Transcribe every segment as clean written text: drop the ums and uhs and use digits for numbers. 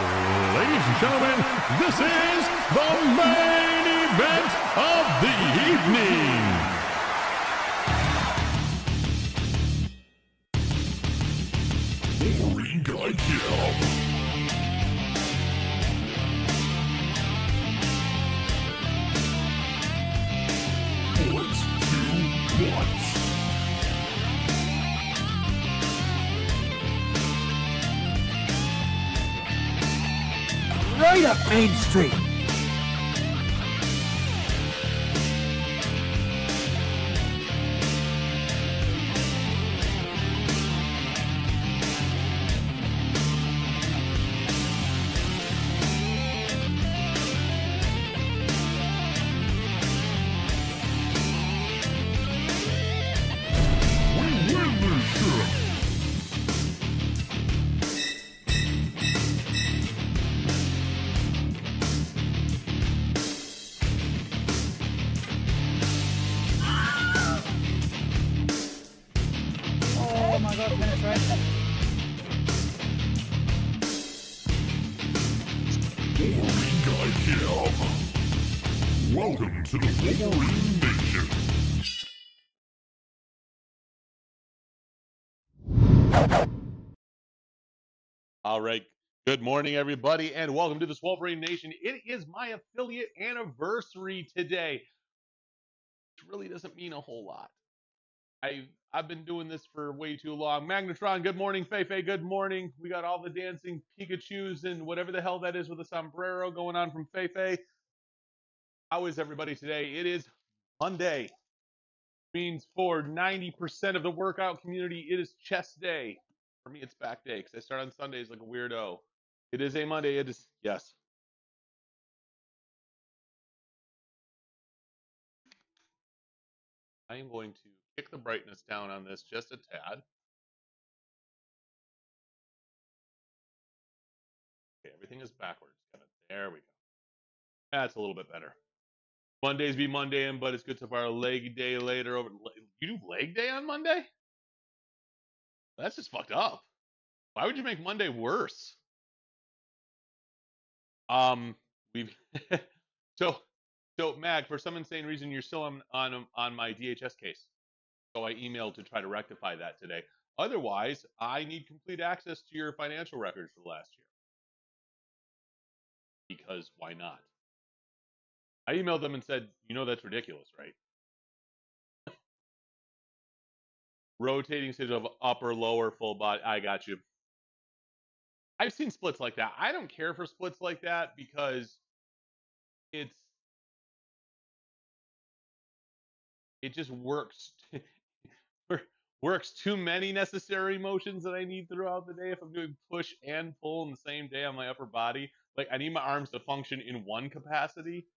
Ladies and gentlemen, this is the main event of the evening. Wolverine Guy Kill. Let's do once. Right up Main Street. We win this shit. Oh my god, penetration. Wolverine Guy Kill. Welcome to the Wolverine Nation. All right. Good morning, everybody, and welcome to this Wolverine Nation. It is my affiliate anniversary today, which really doesn't mean a whole lot. I've been doing this for way too long. Magnetron, good morning. Feifei, good morning. We got all the dancing Pikachus and whatever the hell that is with the sombrero going on from Feifei. How is everybody today? It is Monday. Means for 90% of the workout community, it is chest day. For me, it's back day because I start on Sundays like a weirdo. It is a Monday. It is, yes. I am going to kick the brightness down on this just a tad. Okay, everything is backwards. There we go. That's a little bit better. Mondays be Monday, but it's good to have our leg day later. You do leg day on Monday? That's just fucked up. Why would you make Monday worse? We've so Mag, for some insane reason, you're still on my DHS case. So I emailed to try to rectify that today. Otherwise, I need complete access to your financial records for the last year. Because why not? I emailed them and said, you know that's ridiculous, right? Rotating stage of upper, lower, full body. I got you. I've seen splits like that. I don't care for splits like that because it just works. Works too many necessary motions that I need throughout the day if I'm doing push and pull in the same day on my upper body. Like I need my arms to function in one capacity.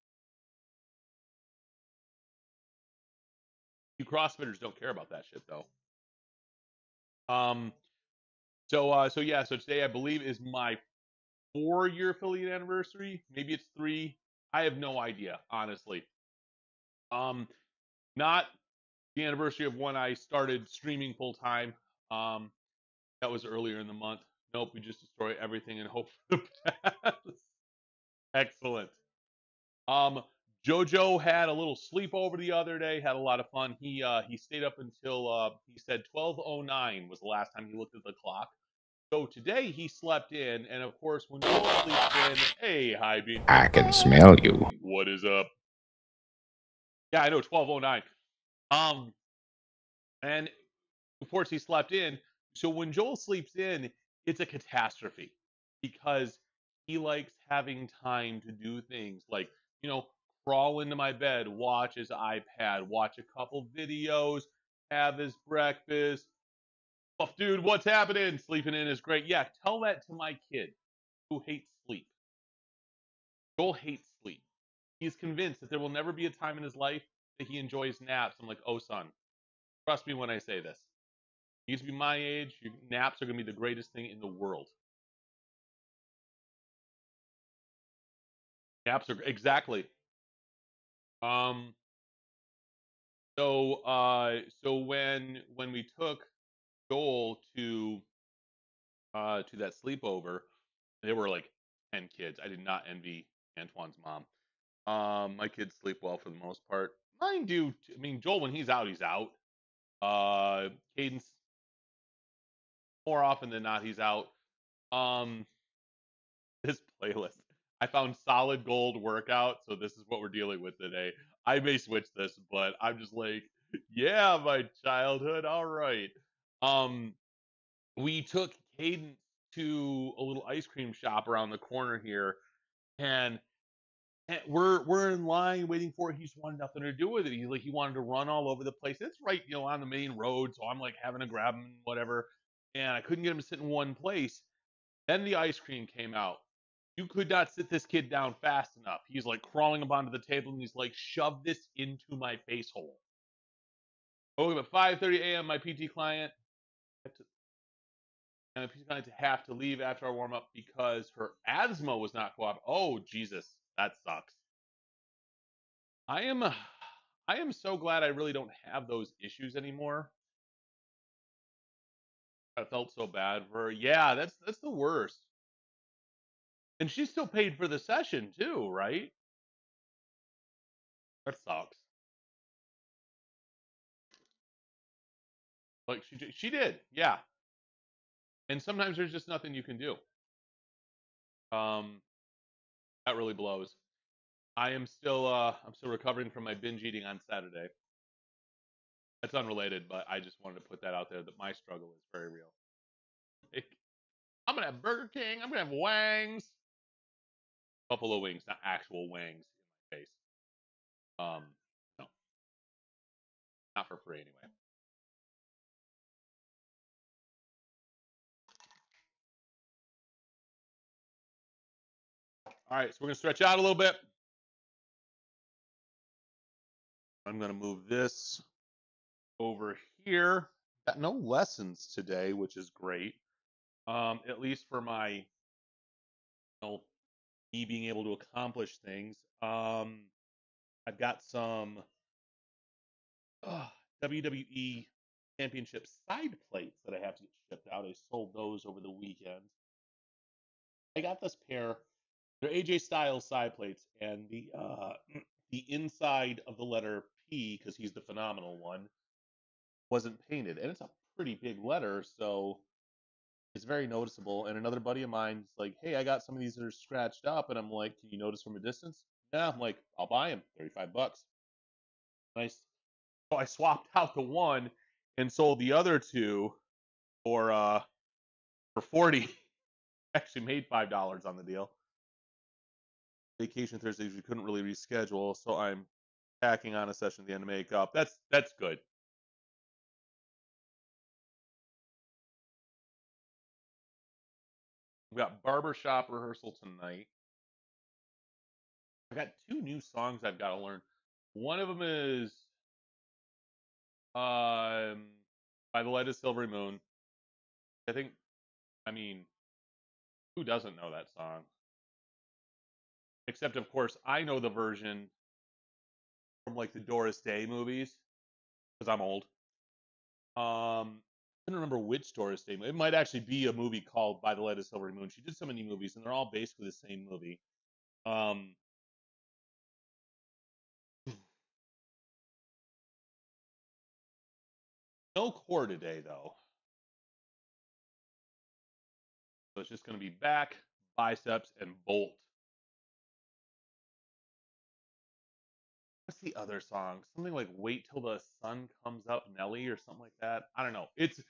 You CrossFitters don't care about that shit though. So today I believe is my 4-year affiliate anniversary. Maybe it's 3. I have no idea, honestly. Not the anniversary of when I started streaming full time. That was earlier in the month. Nope, we just destroy everything and hope for the best. Excellent. Jojo had a little sleepover the other day, had a lot of fun. He stayed up until he said 12:09 was the last time he looked at the clock. So today he slept in, and of course when Joel sleeps in, hey, hi Bean. I can smell you. What is up? Yeah, I know, 12:09. And of course he slept in. So when Joel sleeps in, it's a catastrophe because he likes having time to do things like, crawl into my bed, watch his iPad, watch a couple videos, have his breakfast. Oh, dude, what's happening? Sleeping in is great. Yeah, tell that to my kid who hates sleep. Joel hates sleep. He's convinced that there will never be a time in his life that he enjoys naps. I'm like, oh, son, trust me when I say this. You used to be my age, your naps are going to be the greatest thing in the world. Naps are, exactly. So when we took Joel to that sleepover, there were like and kids. I did not envy Antoine's mom. My kids sleep well for the most part. Mine do. I mean, Joel, when he's out, he's out. Cadence, more often than not, he's out. Um, this playlist, I found solid gold workout, so this is what we're dealing with today. I may switch this, but I'm just like, yeah, my childhood. All right. Um, we took Cadence to a little ice cream shop around the corner here, and we're in line waiting for it. He just wanted nothing to do with it. He wanted to run all over the place. It's right, on the main road, so I'm like having to grab him, whatever. And I couldn't get him to sit in one place. Then the ice cream came out. You could not sit this kid down fast enough. He's like crawling up onto the table and he's like, shove this into my face hole. Oh, at 5:30 a.m., my PT client to have to leave after our warm up because her asthma was not cooperating. Oh, Jesus, that sucks. I am so glad I really don't have those issues anymore. I felt so bad for her. Yeah, that's the worst. And she still paid for the session too, right? That sucks. Like she did, yeah. And sometimes there's just nothing you can do. Um, that really blows. I'm still recovering from my binge eating on Saturday. That's unrelated, but I just wanted to put that out there that my struggle is very real. I'm gonna have Burger King. I'm gonna have Wangs. Buffalo wings, not actual wangs in my face. No, not for free anyway. All right, so we're gonna stretch out a little bit. I'm gonna move this over here. Got no lessons today, which is great. At least for my, me being able to accomplish things. I've got some WWE Championship side plates that I have to get shipped out. I sold those over the weekend. I got this pair. They're AJ Styles side plates, and the inside of the letter P, because he's the phenomenal one, wasn't painted, and it's a pretty big letter, so it's very noticeable. And another buddy of mine's like, "Hey, I got some of these that are scratched up," and I'm like, "Can you notice from a distance?" Yeah, I'm like, "I'll buy them, $35." Nice. So I swapped out the one and sold the other two for 40. Actually made $5 on the deal. Vacation Thursdays we couldn't really reschedule, so I'm tacking on a session at the end to make up. That's good. We got barbershop rehearsal tonight. I got 2 new songs I've got to learn. One of them is by the light of silvery moon. I mean, who doesn't know that song? Except of course I know the version from like the Doris Day movies because I'm old. I don't remember which Doris Day movie. It might actually be a movie called By the Light of Silvery Moon. She did so many movies, and they're all basically the same movie. No core today, though. So it's just going to be back, biceps, and bolt. What's the other song? Something like "Wait Till the Sun Comes Up," Nelly, or something like that. I don't know. It's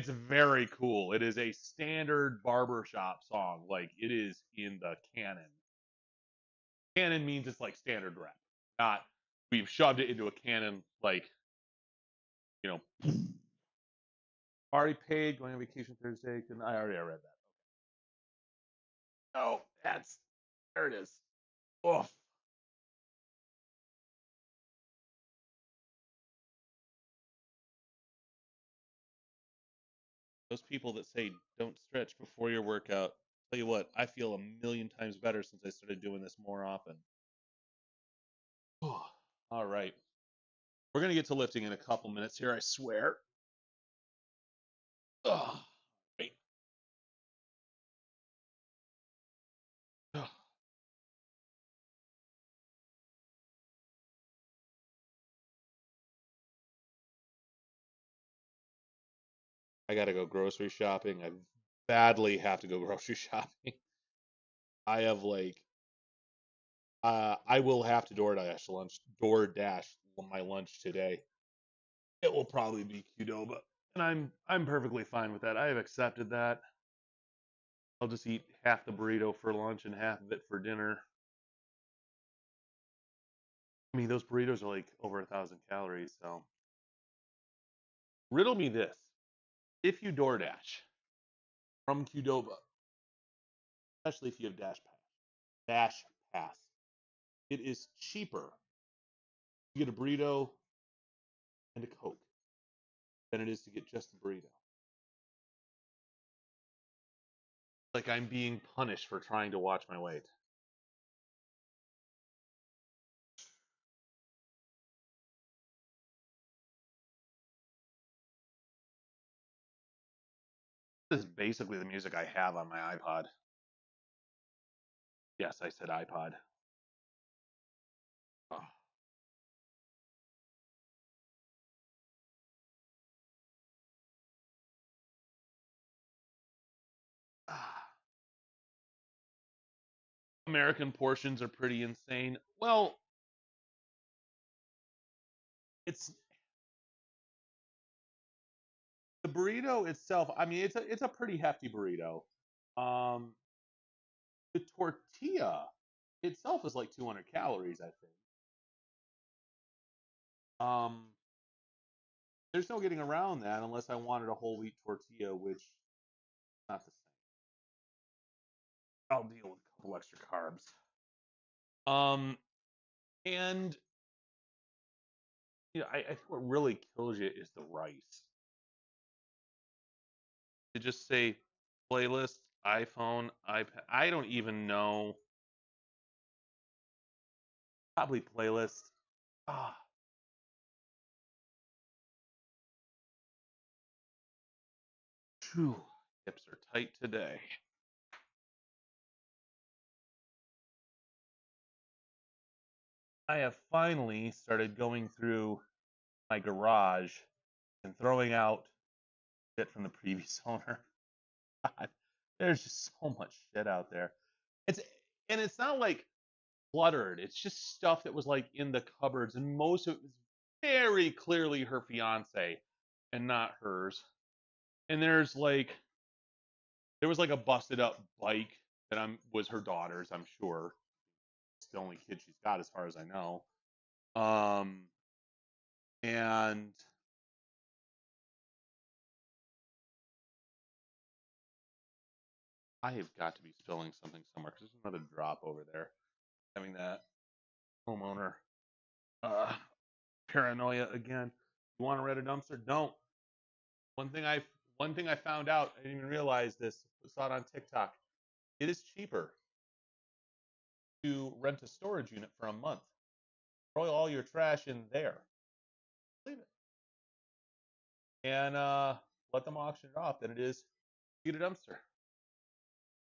very cool. It is a standard barbershop song. Like it is in the canon. Canon means it's like standard rep, not we've shoved it into a canon like you know. Already paid. Going on vacation Thursday. I already read that. Oh, there it is. Oof. Those people that say don't stretch before your workout. Tell you what, I feel a million times better since I started doing this more often. All right. We're going to get to lifting in a couple minutes here, I swear. Right. I gotta go grocery shopping. I badly have to go grocery shopping. I have like I will have to DoorDash my lunch today. It will probably be Qdoba, and I'm perfectly fine with that. I have accepted that. I'll just eat half the burrito for lunch and half of it for dinner. I mean, those burritos are like over 1,000 calories. So, riddle me this: if you DoorDash from Qdoba, especially if you have Dash Pass, it is cheaper to get a burrito and a Coke than it is to get just a burrito. Like I'm being punished for trying to watch my weight. This is basically the music I have on my iPod. Yes, I said iPod. Oh. Ah. American portions are pretty insane. Well, it's the burrito itself. I mean, it's a pretty hefty burrito. Um, the tortilla itself is like 200 calories, I think. Um, there's no getting around that unless I wanted a whole wheat tortilla, which is not the same. I'll deal with a couple extra carbs. Um, and I think what really kills you is the rice. To just say playlist, iPhone, iPad. I don't even know. Probably playlist. Ah, phew. Hips are tight today. I have finally started going through my garage and throwing out shit from the previous owner. God, there's just so much shit out there. It's and it's not like cluttered. It's just stuff that was like in the cupboards, and most of it was very clearly her fiance and not hers. And there was like a busted up bike that was her daughter's, I'm sure. It's the only kid she's got as far as I know. Um and I have got to be spilling something somewhere because there's another drop over there. Having that homeowner uh paranoia again. You want to rent a dumpster? Don't. One thing I one thing I found out, I didn't even realize this. I saw it on TikTok. It is cheaper to rent a storage unit for a month. Throw all your trash in there. Leave it. And let them auction it off than it is to get a dumpster.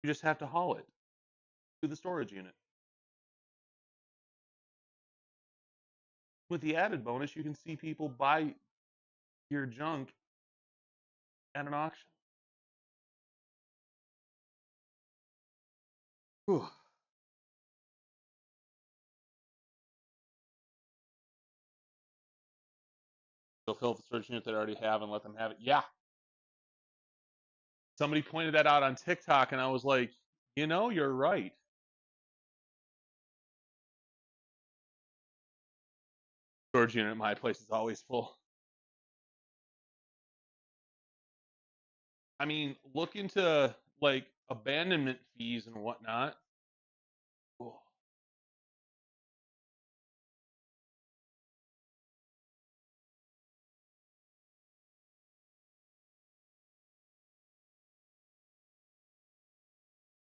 You just have to haul it to the storage unit. With the added bonus, you can see people buy your junk at an auction. Whew. They'll fill the storage unit they already have and let them have it. Yeah. Somebody pointed that out on TikTok, and I was like, you're right. Storage unit at my place is always full. I mean, look into like abandonment fees and whatnot. Oh,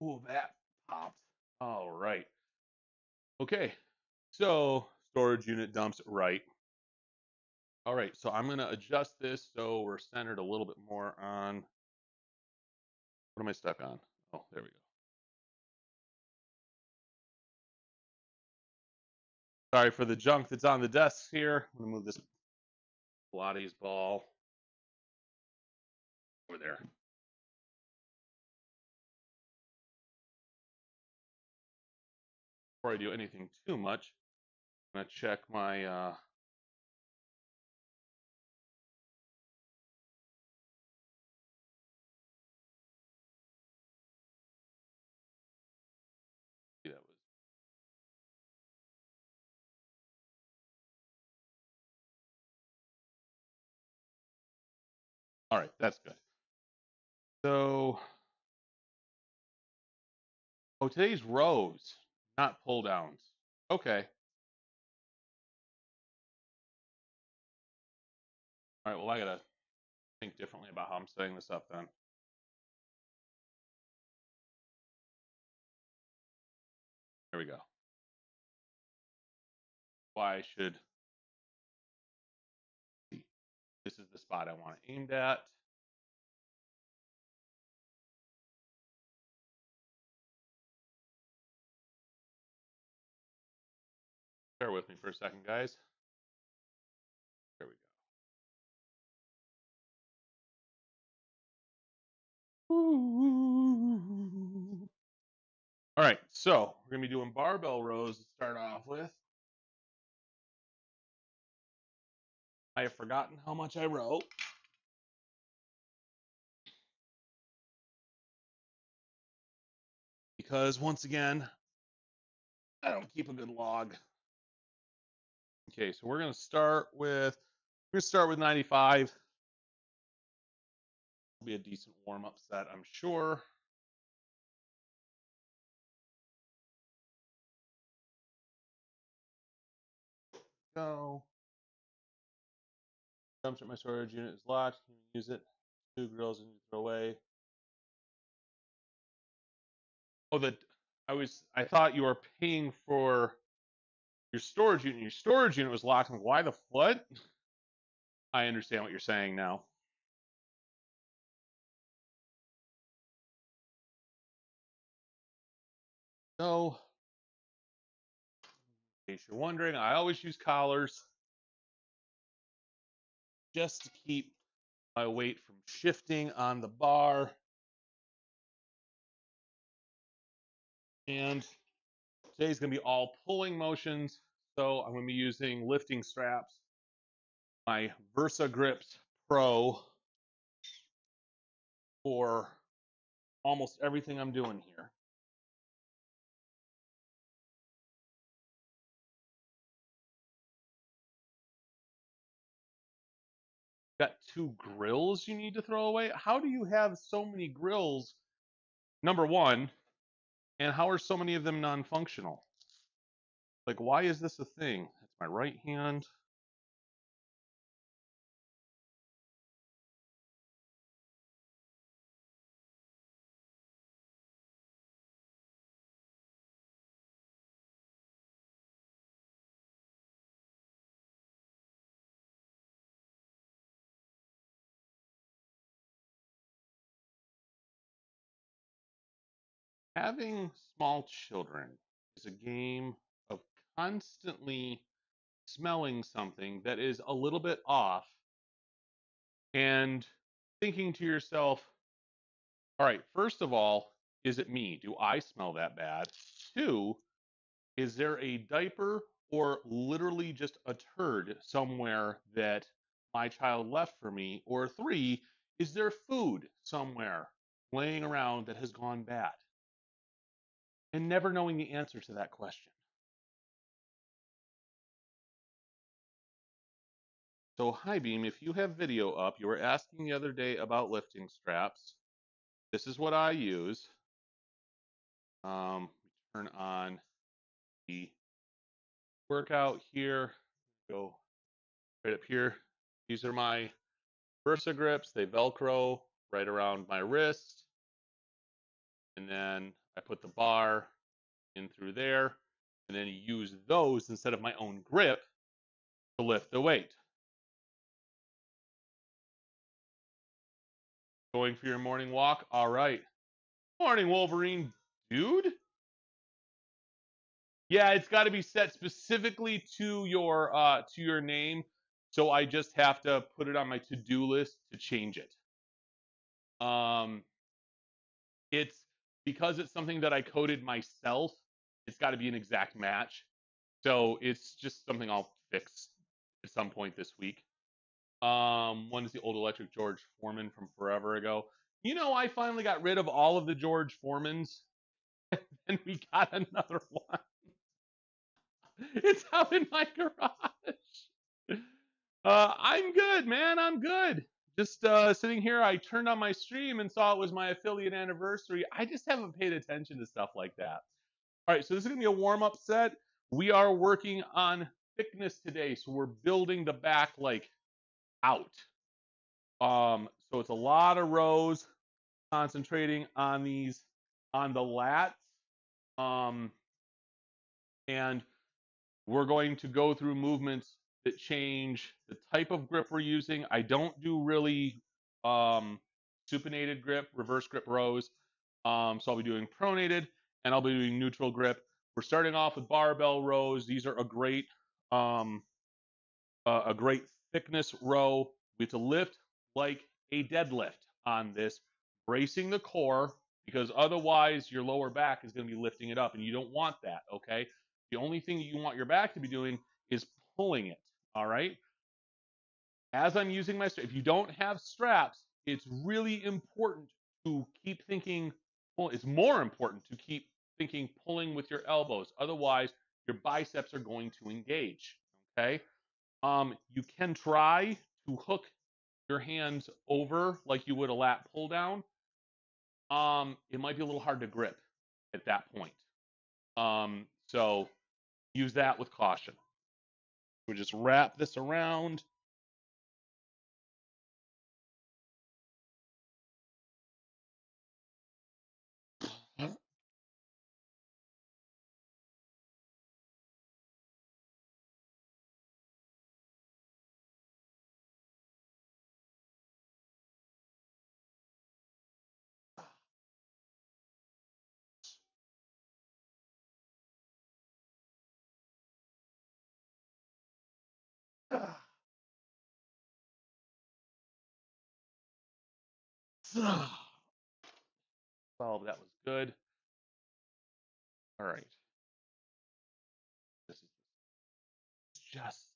oh, that popped. All right. Okay. So storage unit dumps right. All right. So I'm going to adjust this so we're centered a little bit more on. What am I stuck on? Oh, there we go. Sorry for the junk that's on the desk here. I'm going to move this Pilates ball. over there. Before I do anything too much, I'm gonna check my that was all right, that's good. So today's rows, not pull downs. Okay. All right, well I gotta think differently about how I'm setting this up then. There we go. Why I should see. This is the spot I want it aimed at. Bear with me for a second, guys. There we go. All right, so we're gonna be doing barbell rows to start off with. I have forgotten how much I wrote. Because once again, I don't keep a good log. Okay, so we're gonna start with 95. Will be a decent warm-up set, I'm sure. Go. Jumps at my storage unit is locked. Can you use it? 2 grills and you throw away. Oh, I thought you were paying for your storage unit. Your storage unit was locked. I'm like, why the what? I understand what you're saying now. So, in case you're wondering, I always use collars just to keep my weight from shifting on the bar. And today's going to be all pulling motions. So I'm going to be using lifting straps, my Versa Grips Pro, for almost everything I'm doing here. Got 2 grills you need to throw away. How do you have so many grills? Number one, and how are so many of them non-functional? Like, why is this a thing? That's my right hand. Having small children is a game of constantly smelling something that is a little bit off and thinking to yourself, all right, first of all, is it me? Do I smell that bad? 2, is there a diaper or literally just a turd somewhere that my child left for me? Or 3, is there food somewhere laying around that has gone bad? And never knowing the answer to that question. So, hi Beam, if you have video up, you were asking the other day about lifting straps. This is what I use. Turn on the workout here. Go right up here. These are my Versa grips. They Velcro right around my wrist. And then I put the bar in through there. And then use those instead of my own grip to lift the weight. Going for your morning walk? All right. Morning, Wolverine, dude. Yeah, it's got to be set specifically to your name. So I just have to put it on my to-do list to change it. Um, it's because it's something that I coded myself. It's got to be an exact match. So it's just something I'll fix at some point this week. One is the old electric George Foreman from forever ago. You know, I finally got rid of all of the George Foremans, and we got another one. It's out in my garage. I'm good, man. I'm good. Just sitting here, I turned on my stream and saw it was my affiliate anniversary. I just haven't paid attention to stuff like that. All right, so this is gonna be a warm-up set. We are working on thickness today, so we're building the back like out. So it's a lot of rows, concentrating on these on the lats. And we're going to go through movements that change the type of grip we're using. I don't do really supinated grip, reverse grip rows. So I'll be doing pronated and I'll be doing neutral grip. We're starting off with barbell rows. These are a great thickness row. We have to lift like a deadlift on this, bracing the core, because otherwise your lower back is going to be lifting it up, and you don't want that, okay? The only thing that you want your back to be doing is pulling it, all right? As I'm using my strap, if you don't have straps, it's really important to keep thinking, well, it's more important to keep thinking pulling with your elbows. Otherwise, your biceps are going to engage, okay? You can try to hook your hands over like you would a lat pull down. It might be a little hard to grip at that point. So use that with caution. We just wrap this around. Oh, that was good. All right. This is just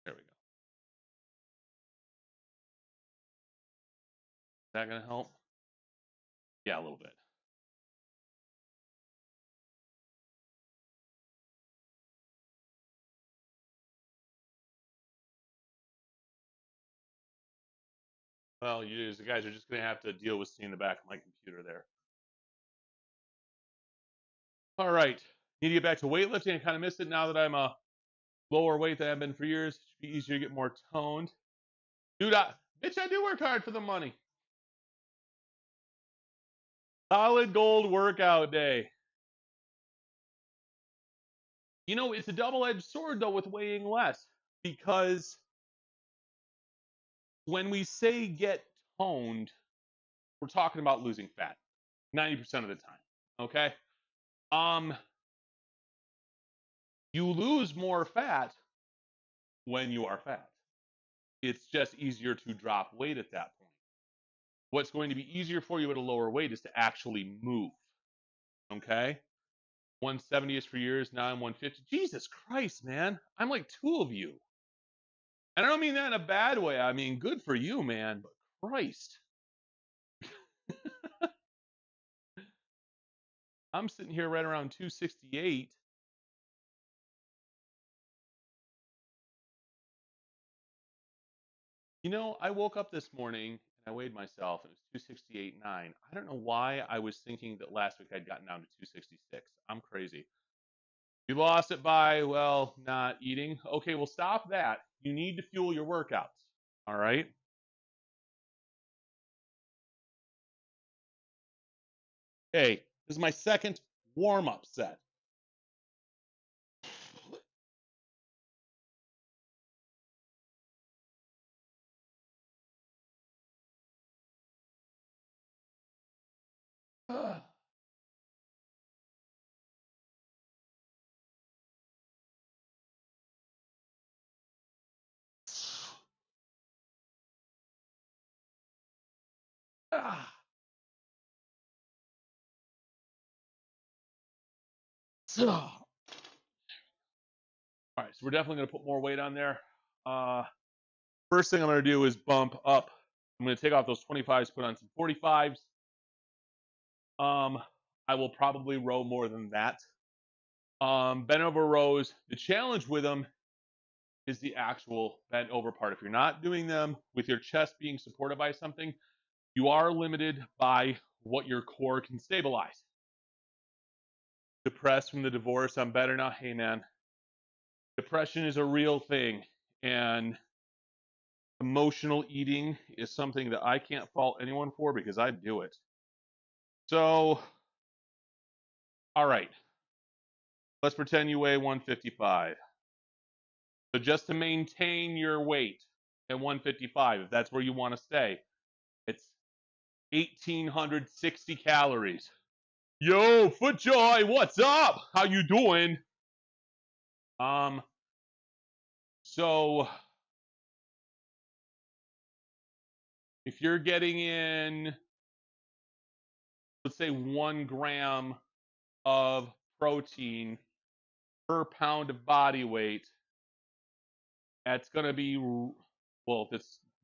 there we go. Is that gonna help? Yeah, a little bit. Well, you guys are just gonna have to deal with seeing the back of my computer there. All right. Need to get back to weightlifting. I kind of missed it now that I'm a lower weight than I've been for years. It should be easier to get more toned. Dude, bitch, I do work hard for the money. Solid gold workout day. You know, it's a double-edged sword though with weighing less, because when we say get toned, we're talking about losing fat 90% of the time. Okay? You lose more fat when you are fat. It's just easier to drop weight at that point. What's going to be easier for you at a lower weight is to actually move. Okay? 170 is for years. Now I'm 150. Jesus Christ, man. I'm like two of you. And I don't mean that in a bad way. I mean, good for you, man. But Christ. I'm sitting here right around 268. You know, I woke up this morning and I weighed myself and it was 268.9. I don't know why I was thinking that last week I'd gotten down to 266. I'm crazy. You lost it by, well, not eating. Okay, well, stop that. You need to fuel your workouts. All right. Hey, this is my second warm up set. Ah. So, all right, so we're definitely going to put more weight on there. First thing I'm going to do is bump up. I'm going to take off those 25s, put on some 45s. I will probably row more than that. Bent over rows. The challenge with them is the actual bent over part. If you're not doing them with your chest being supported by something, you are limited by what your core can stabilize. Depressed from the divorce, I'm better now. Hey man, depression is a real thing, and emotional eating is something that I can't fault anyone for because I do it. So, all right, let's pretend you weigh 155. So just to maintain your weight at 155, if that's where you want to stay, it's 1,860 calories. Yo, FootJoy, what's up? How you doing? So if you're getting in, let's say 1 gram of protein per pound of body weight, that's going to be, well,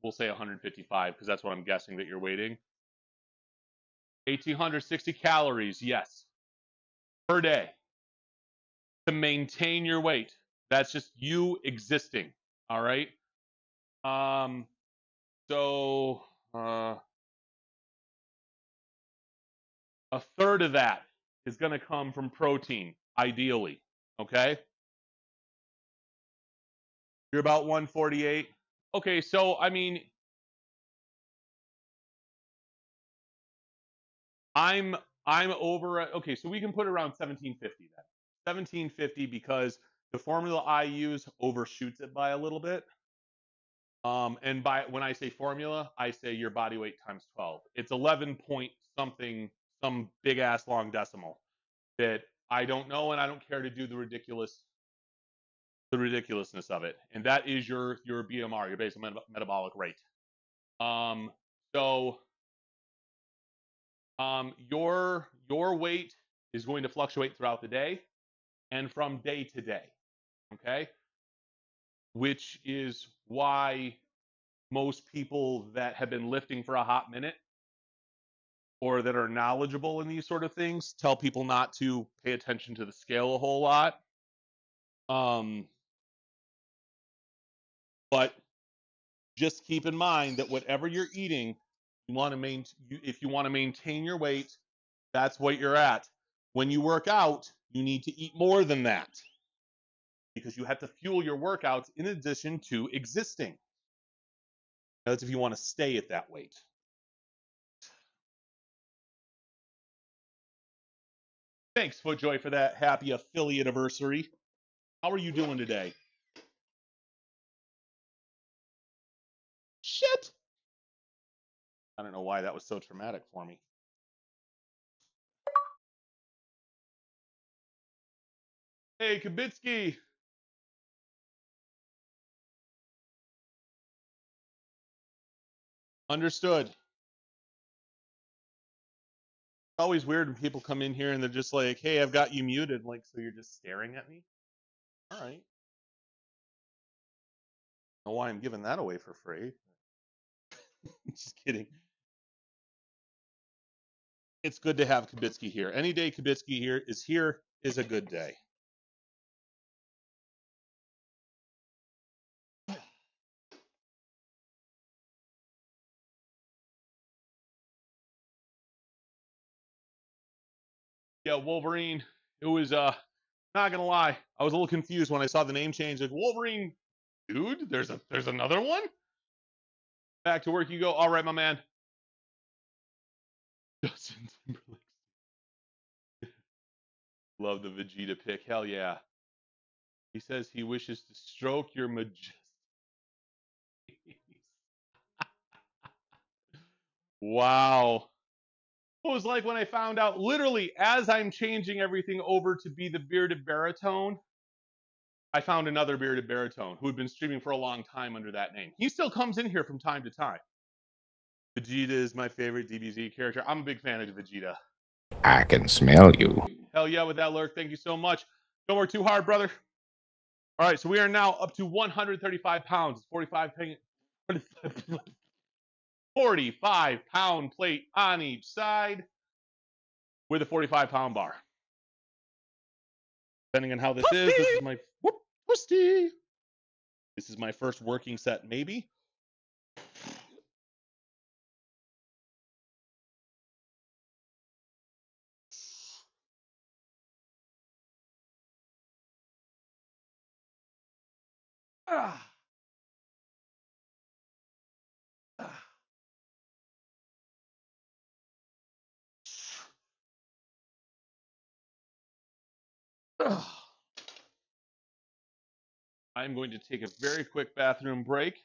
we'll say 155 because that's what I'm guessing that you're weighting. 1,860 calories, yes, per day to maintain your weight. That's just you existing, all right? So a third of that is going to come from protein, ideally, okay? You're about 148. Okay, so I mean, I'm over at, okay, so we can put around 1750 then. 1750 because the formula I use overshoots it by a little bit. And by when I say formula, I say your body weight times 12. It's 11 point something, some big ass long decimal that I don't know and I don't care to do the ridiculousness of it. And that is your BMR, your basal metabolic rate. So your weight is going to fluctuate throughout the day and from day to day, okay? Which is why most people that have been lifting for a hot minute or that are knowledgeable in these sort of things tell people not to pay attention to the scale a whole lot. But just keep in mind that whatever you're eating, you want to if you want to maintain your weight, that's what you're at. When you work out, you need to eat more than that because you have to fuel your workouts in addition to existing. That's if you want to stay at that weight. Thanks, FootJoy, for that happy affiliate anniversary. How are you doing today? Shit. I don't know why that was so traumatic for me. Hey, Kabitsky. Understood. It's always weird when people come in here and they're just like, hey, I've got you muted. Like, so you're just staring at me? All right. I don't know why I'm giving that away for free. Just kidding. It's good to have Kabitsky here. Any day Kabitsky here is a good day. Yeah, Wolverine. It was not gonna lie, I was a little confused when I saw the name change. Like Wolverine, dude, there's another one. Back to work you go. All right, my man. Justin Timberlake. Love the Vegeta pick. Hell yeah. He says he wishes to stroke your majestic. Wow. It was like when I found out, literally, as I'm changing everything over to be the bearded baritone, I found another bearded baritone who had been streaming for a long time under that name. He still comes in here from time to time. Vegeta is my favorite DBZ character. I'm a big fan of Vegeta. I can smell you. Hell yeah with that lurk. Thank you so much. Don't work too hard, brother. All right, so we are now up to 135 pounds. 45-pound plate on each side with a 45-pound bar. Depending on how this is my twisty. This is my first working set, maybe. Ah. Ah. Ah. I'm going to take a very quick bathroom break.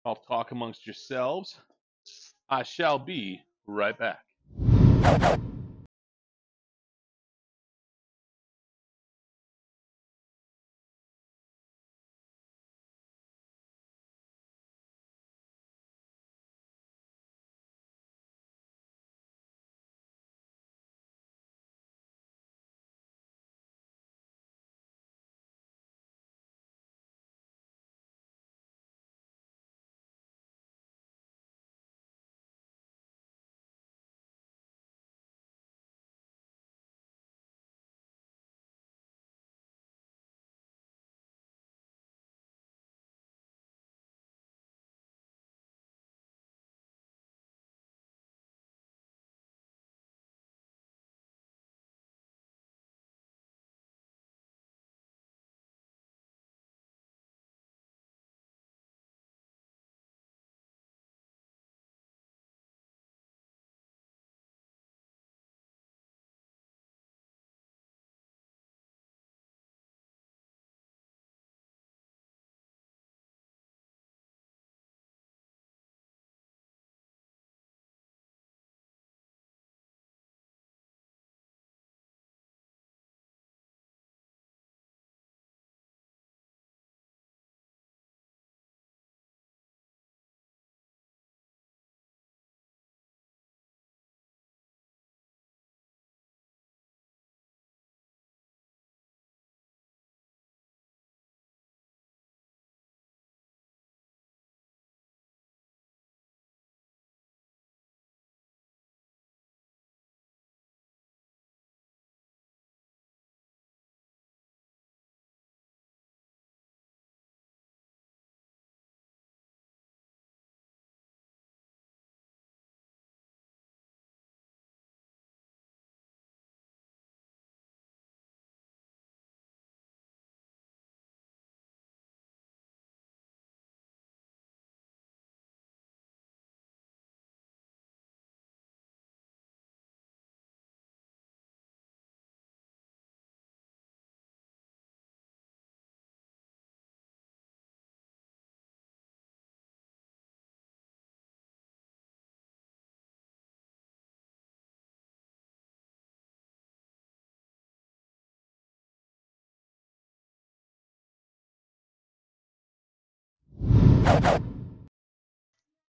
I'll talk amongst yourselves. I shall be right back.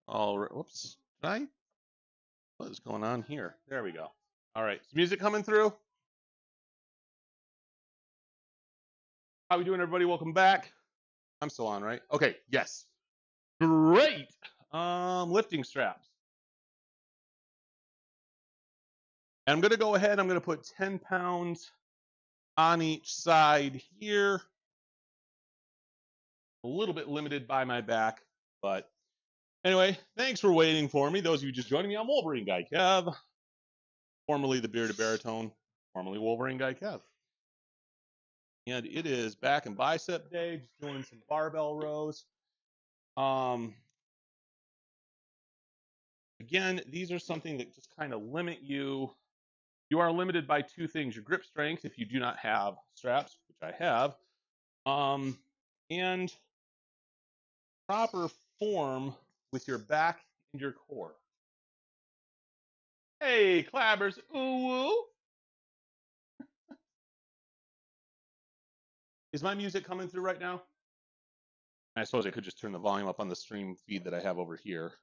All right. Whoops. Did what is going on here? There we go. All right. Is music coming through? How we doing, everybody? Welcome back. I'm still on, right? Okay. Yes. Great. Lifting straps. And I'm going to go ahead. I'm going to put 10 pounds on each side here. A little bit limited by my back, but anyway, thanks for waiting for me. Those of you just joining me, I'm Wolverine Guy Kev, formerly the Bearded Baritone, formerly Wolverine Guy Kev. And it is back in bicep day, just doing some barbell rows. Again, these are something that just kind of limit you. You are limited by two things: your grip strength, if you do not have straps, which I have, and proper form with your back and your core. Hey, clabbers, ooh woo. Is my music coming through right now? I suppose I could just turn the volume up on the stream feed that I have over here.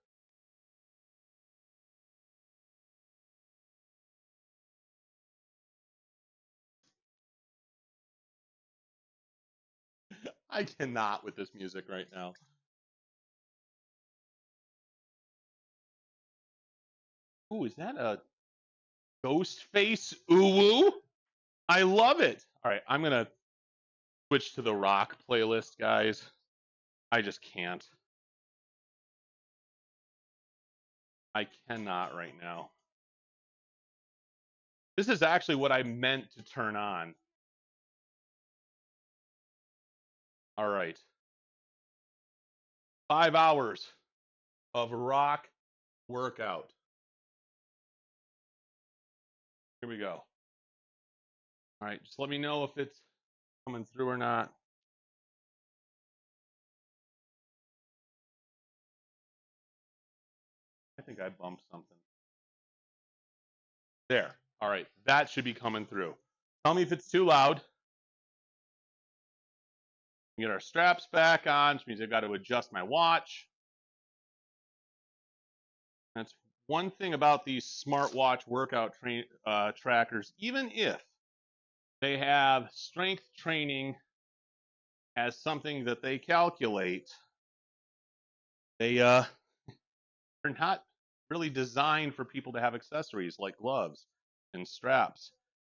I cannot with this music right now. Ooh, is that a ghost face uwu? I love it. All right, I'm gonna switch to the rock playlist, guys. I just can't. I cannot right now. This is actually what I meant to turn on. All right. 5 hours of rock workout. Here we go. All right, just let me know if it's coming through or not. I think I bumped something. There. All right, that should be coming through. Tell me if it's too loud. Get our straps back on, which means I've got to adjust my watch. That's one thing about these smartwatch workout trackers, even if they have strength training as something that they calculate, they're not really designed for people to have accessories like gloves and straps.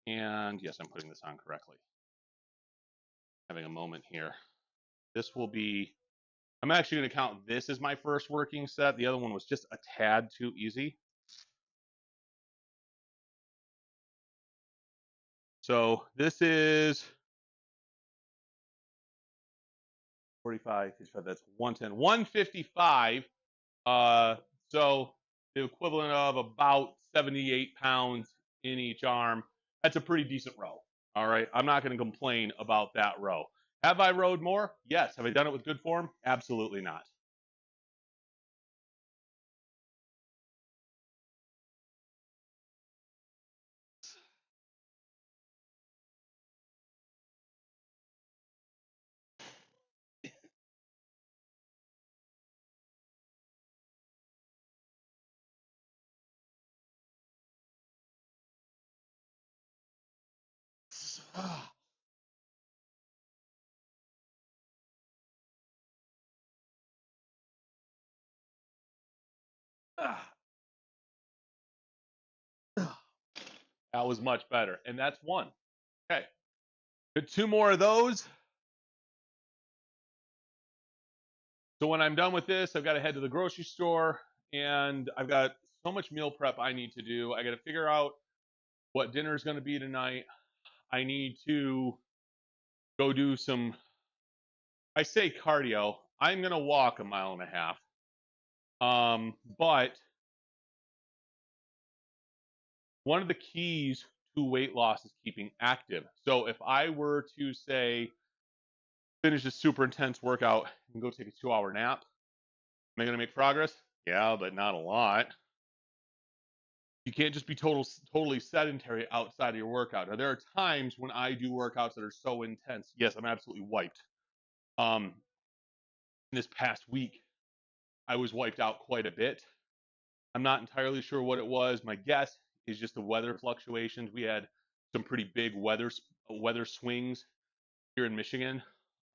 And yes, I'm putting this on correctly. Having a moment here. This will be, I'm actually going to count this as my first working set. The other one was just a tad too easy. So this is 45, 55, that's 110, 155. So the equivalent of about 78 pounds in each arm. That's a pretty decent row. All right. I'm not going to complain about that row. Have I rowed more? Yes. Have I done it with good form? Absolutely not. That was much better. And that's one. Okay. Good, 2 more of those. So when I'm done with this, I've got to head to the grocery store and I've got so much meal prep I need to do. I got to figure out what dinner is going to be tonight. I need to go do some, I say cardio. I'm going to walk 1.5 miles. But one of the keys to weight loss is keeping active. So if I were to say, finish a super intense workout and go take a 2-hour nap, am I going to make progress? Yeah, but not a lot. You can't just be totally sedentary outside of your workout. Now, there are times when I do workouts that are so intense. Yes, I'm absolutely wiped. This past week, I was wiped out quite a bit. I'm not entirely sure what it was. My guess is just the weather fluctuations. We had some pretty big weather swings here in Michigan,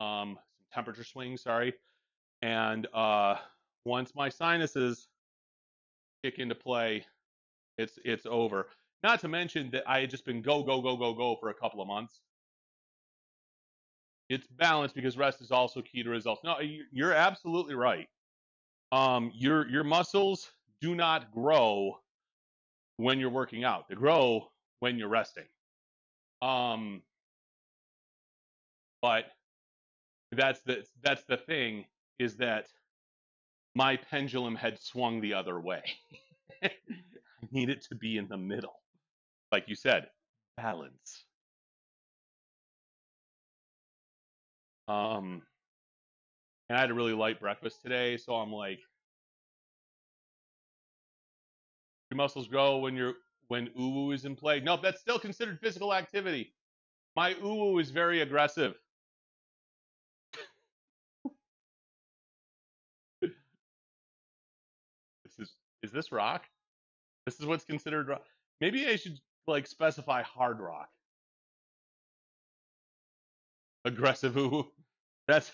some temperature swings, sorry. And once my sinuses kick into play, it's over. Not to mention that I had just been go for a couple of months. It's balanced because rest is also key to results. No, you're absolutely right. Your muscles do not grow when you're working out. They grow when you're resting. But that's the thing, is that my pendulum had swung the other way. I need it to be in the middle. Like you said, balance. And I had a really light breakfast today, so I'm like, your muscles grow when uwu is in play. Nope, that's still considered physical activity. My uwu is very aggressive. Is this rock? This is what's considered rock. Maybe I should like specify hard rock. Aggressive uwu. That's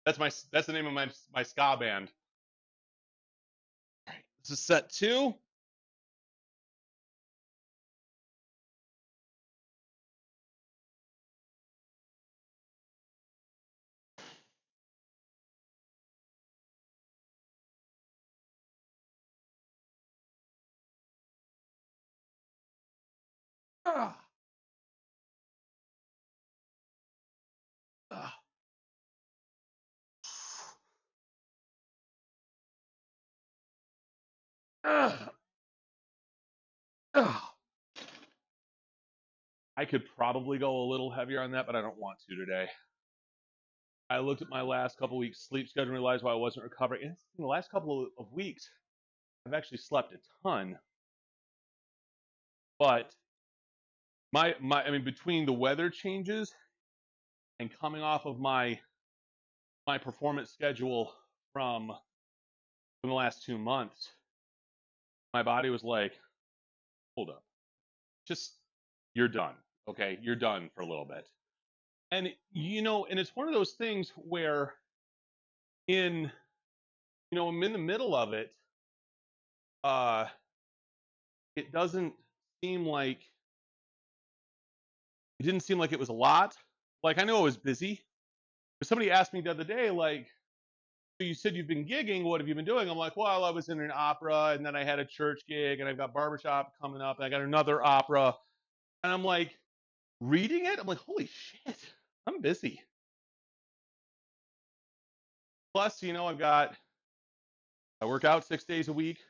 that's the name of my ska band. All right, this is set 2. Ah, ah, ah, ah. I could probably go a little heavier on that, but I don't want to today. I looked at my last couple weeks sleep schedule and realized why I wasn't recovering. And in the last couple of weeks, I've actually slept a ton, but I mean, between the weather changes and coming off of my performance schedule from the last 2 months, my body was like, hold up, just you're done. Okay, you're done for a little bit. And and it's one of those things where in I'm in the middle of it, uh it doesn't seem like it didn't seem like it was a lot. Like I know I was busy. But somebody asked me the other day, like, so you said you've been gigging, what have you been doing? I'm like, well, I was in an opera and then I had a church gig and I've got barbershop coming up and I got another opera. And I'm like, reading it, I'm like, holy shit, I'm busy. Plus, I work out 6 days a week.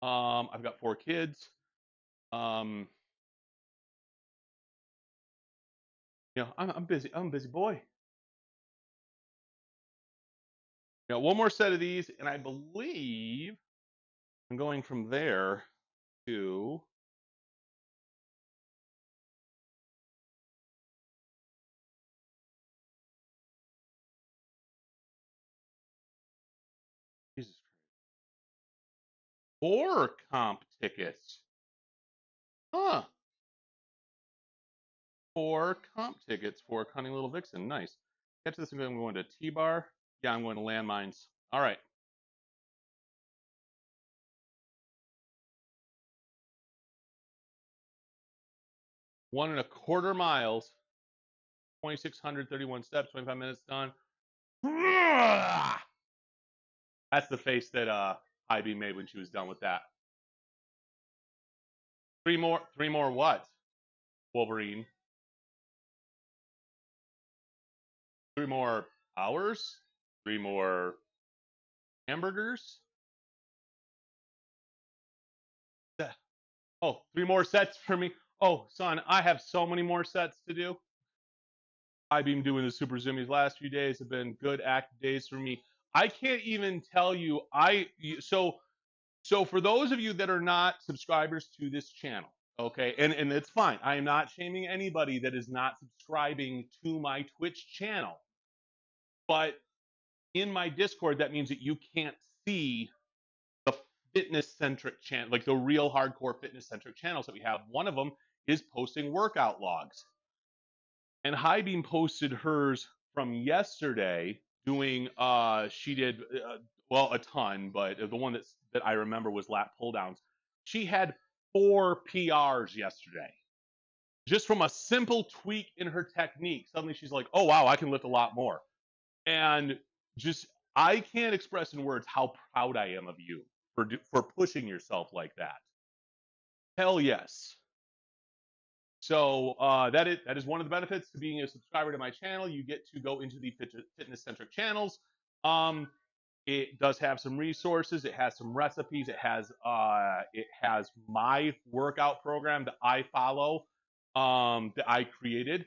I've got 4 kids. I'm busy. I'm a busy boy. One more set of these, and I believe I'm going from there to Jesus Christ. 4 comp tickets. Huh. 4 comp tickets for Cunning Little Vixen. Nice. Catch this. I'm going to T-Bar. Yeah, I'm going to Landmines. All right. 1.25 miles, 2,631 steps, 25 minutes done. That's the face that Ivy made when she was done with that. 3 more what? Wolverine. 3 more hours? 3 more hamburgers? Oh, 3 more sets for me. Oh, son, I have so many more sets to do. I've been doing the Super Zoomies last few days have been good active days for me. I can't even tell you. So for those of you that are not subscribers to this channel, okay, and it's fine. I am not shaming anybody that is not subscribing to my Twitch channel. But in my Discord, that means that you can't see the fitness centric channel, like the real hardcore fitness centric channels that we have. One of them is posting workout logs. And Highbeam posted hers from yesterday doing she did well a ton, but the one that I remember was lat pull downs. She had 4 PRs yesterday. Just from a simple tweak in her technique. Suddenly she's like, "Oh wow, I can lift a lot more." And just I can't express in words how proud I am of you for pushing yourself like that. Hell yes. So that is one of the benefits to being a subscriber to my channel. You get to go into the fitness centric channels. It does have some resources. It has some recipes. It has my workout program that I follow, that I created.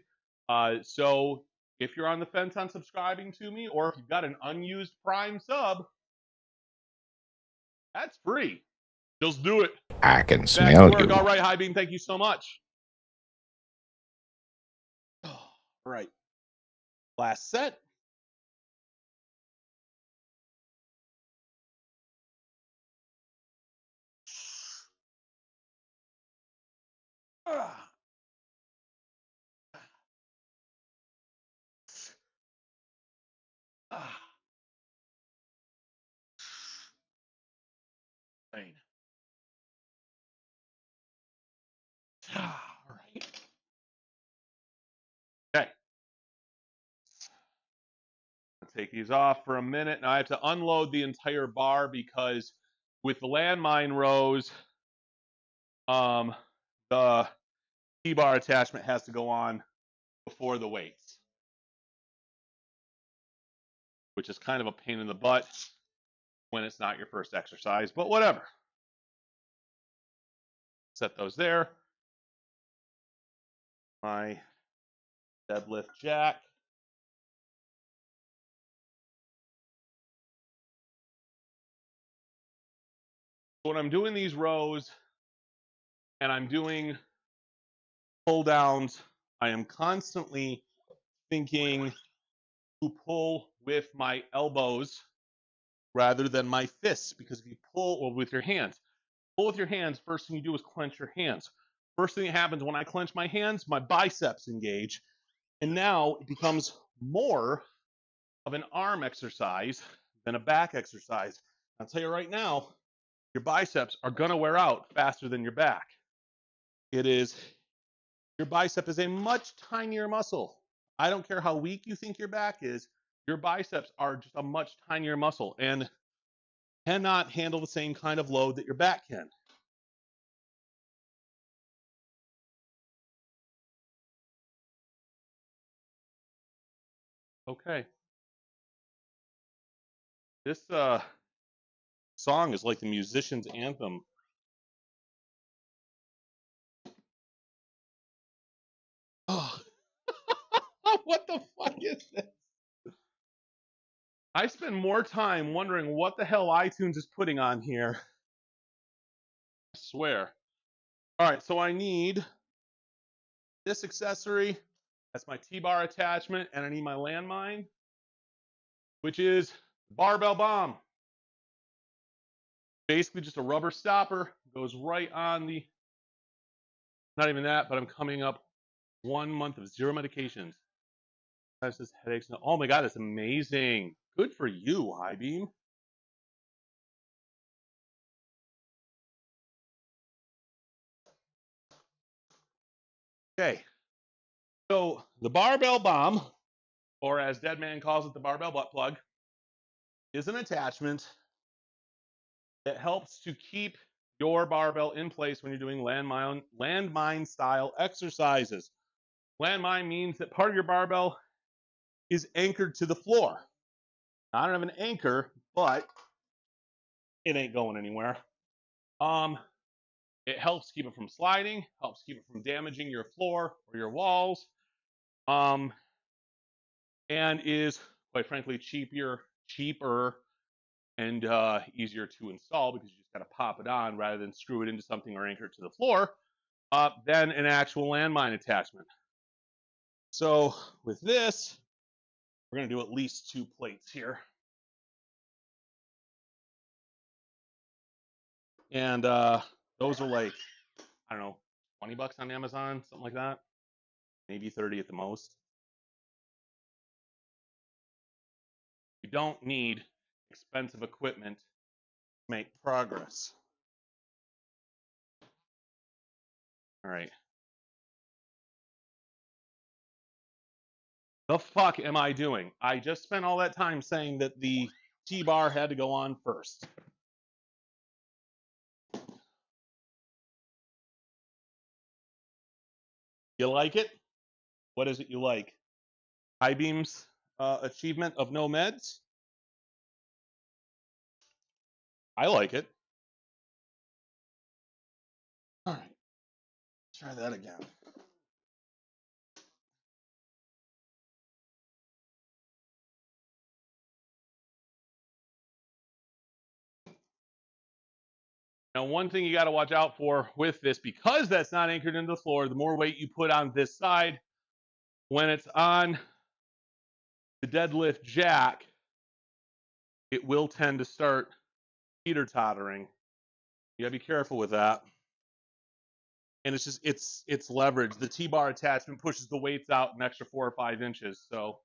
So if you're on the fence on subscribing to me, or if you've got an unused Prime sub, that's free. Just do it. I can Back to smell work. you. All right, High Beam. Thank you so much. All right. Last set. Rain. All right. Okay. I'll take these off for a minute. Now I have to unload the entire bar because with the landmine rows, the T-bar attachment has to go on before the weights, which is kind of a pain in the butt when it's not your first exercise, but whatever. Set those there. My deadlift jack. When I'm doing these rows and I'm doing pull downs, I am constantly thinking to pull with my elbows rather than my fists, because if you pull or with your hands, pull with your hands, first thing you do is clench your hands. First thing that happens when I clench my hands, my biceps engage, and now it becomes more of an arm exercise than a back exercise. I'll tell you right now, your biceps are gonna wear out faster than your back. Your bicep is a much tinier muscle. I don't care how weak you think your back is, your biceps are just a much tinier muscle and cannot handle the same kind of load that your back can. Okay. This song is like the musician's anthem. Oh, what the fuck is this? I spend more time wondering what the hell iTunes is putting on here. I swear. All right, so I need this accessory. That's my T-bar attachment, and I need my landmine, which is barbell bomb. Basically just a rubber stopper, goes right on the, not even that, but I'm coming up 1 month of 0 medications. That's just headaches. Oh my God, it's amazing. Good for you, High Beam. Okay, so the barbell bomb, or as Deadman calls it, the barbell butt plug, is an attachment that helps to keep your barbell in place when you're doing landmine style exercises. Landmine means that part of your barbell is anchored to the floor. I don't have an anchor, but it ain't going anywhere. It helps keep it from sliding, helps keep it from damaging your floor or your walls, and is, quite frankly, cheaper and easier to install because you just got to pop it on rather than screw it into something or anchor it to the floor than an actual landmine attachment. So with this, we're going to do at least 2 plates here. And those are like, I don't know, 20 bucks on Amazon, something like that. Maybe 30 at the most. You don't need expensive equipment to make progress. All right. The fuck am I doing? I just spent all that time saying that the T-bar had to go on first. You like it? What is it you like? High Beam's achievement of no meds? I like it. All right. Try that again. Now, one thing you got to watch out for with this, because that's not anchored into the floor, the more weight you put on this side, when it's on the deadlift jack, it will tend to start teeter-tottering. You got to be careful with that. And it's just, it's leverage. The T-bar attachment pushes the weights out an extra 4 or 5 inches. So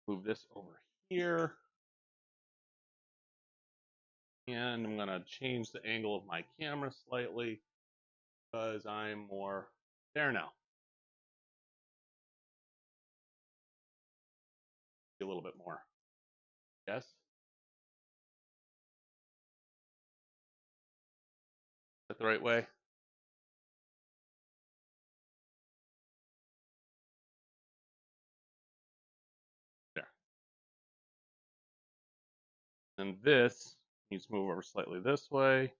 Move this over here. And I'm going to change the angle of my camera slightly because I'm more there now. A little bit more. Yes? Is that the right way? There. And this needs to move over slightly this way.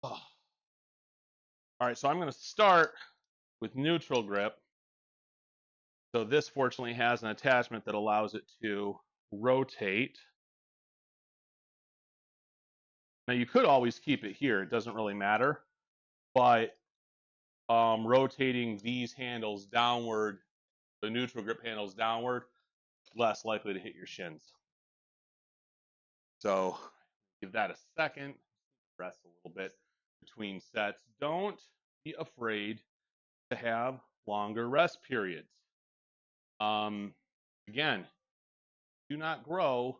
Oh. All right, so I'm going to start with neutral grip. So this fortunately has an attachment that allows it to rotate. Now you could always keep it here, it doesn't really matter, but rotating these handles downward, the neutral grip handles downward, less likely to hit your shins. So give that a second, rest a little bit between sets. Don't be afraid to have longer rest periods. Again, do not grow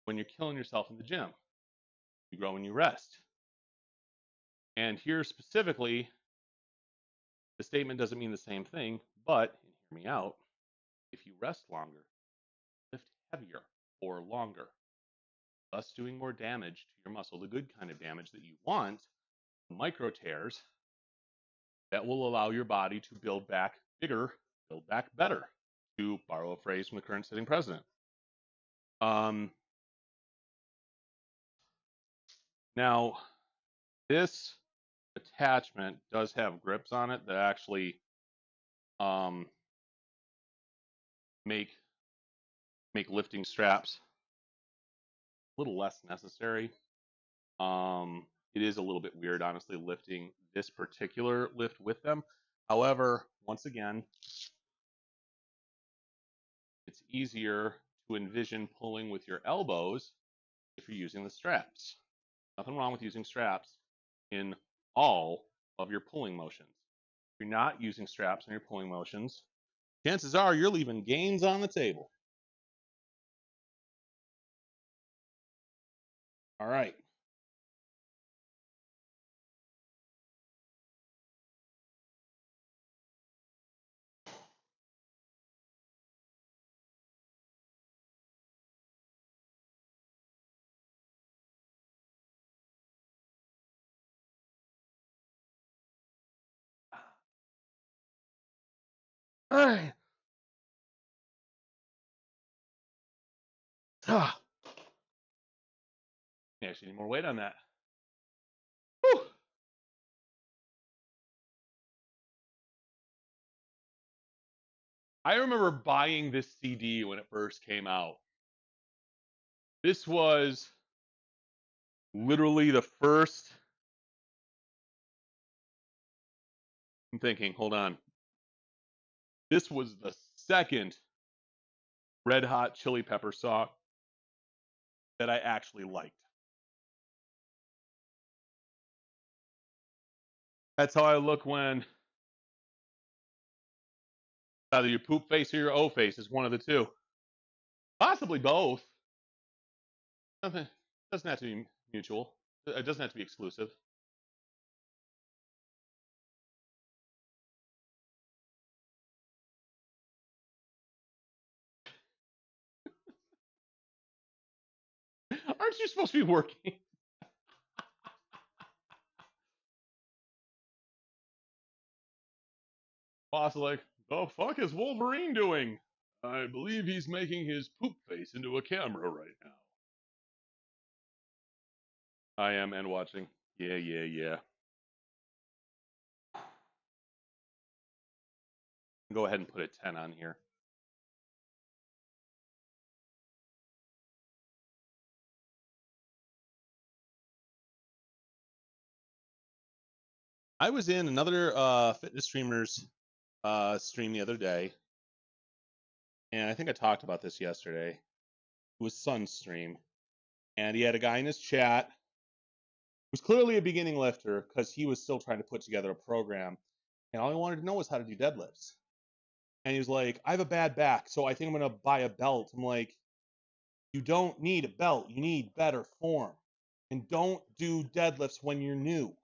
when you're killing yourself in the gym. You grow when you rest. And here specifically, the statement doesn't mean the same thing, but hear me out. If you rest longer, lift heavier or longer, thus doing more damage to your muscle, the good kind of damage that you want, micro tears that will allow your body to build back bigger, build back better, to borrow a phrase from the current sitting president. Now, this attachment does have grips on it that actually make lifting straps a little less necessary. It is a little bit weird, honestly, lifting this particular lift with them. However, once again, it's easier to envision pulling with your elbows if you're using the straps. Nothing wrong with using straps in all of your pulling motions. If you're not using straps in your pulling motions, chances are you're leaving gains on the table. All right. All right. You actually need more weight on that. Whew. I remember buying this CD when it first came out. This was literally the first. I'm thinking, hold on. This was the second Red Hot Chili Pepper song that I actually liked. That's how I look when either your poop face or your O face is one of the two. Possibly both. Nothing doesn't have to be mutual. It doesn't have to be exclusive. Aren't you supposed to be working? Boss like, the fuck is Wolverine doing? I believe he's making his poop face into a camera right now. I am and watching. Yeah. Go ahead and put a 10 on here. I was in another fitness streamer's stream the other day, and I think I talked about this yesterday. It was Sun's stream, and he had a guy in his chat who was clearly a beginning lifter because he was still trying to put together a program, and all he wanted to know was how to do deadlifts. And he was like, I have a bad back, so I think I'm going to buy a belt. I'm like, you don't need a belt. You need better form. And don't do deadlifts when you're new.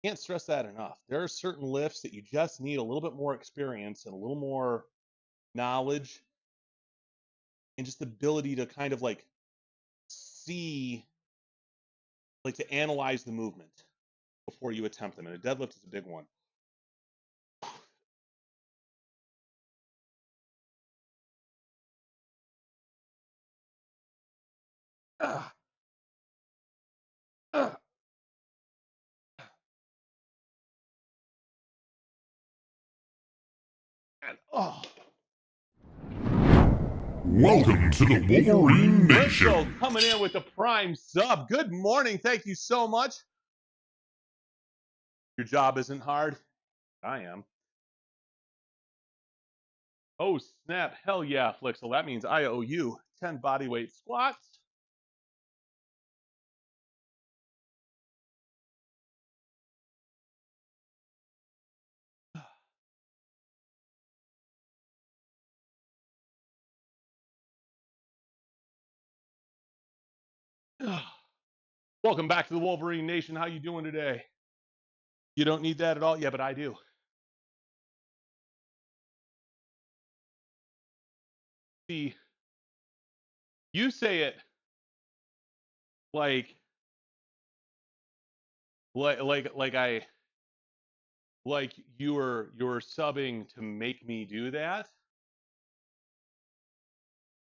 Can't stress that enough. There are certain lifts that you just need a little bit more experience and a little more knowledge and just the ability to kind of like see, like to analyze the movement before you attempt them. And a deadlift is a big one. Ah, ah. And, oh. Welcome to the Wolverine Briscoe Nation. coming in with the prime sub. Good morning. Thank you so much. Your job isn't hard. I am. Oh, snap. Hell yeah, Flixel. That means I owe you 10 bodyweight squats. Welcome back to the Wolverine Nation. How you doing today? You don't need that at all? Yeah, but I do. See, you say it like you're subbing to make me do that.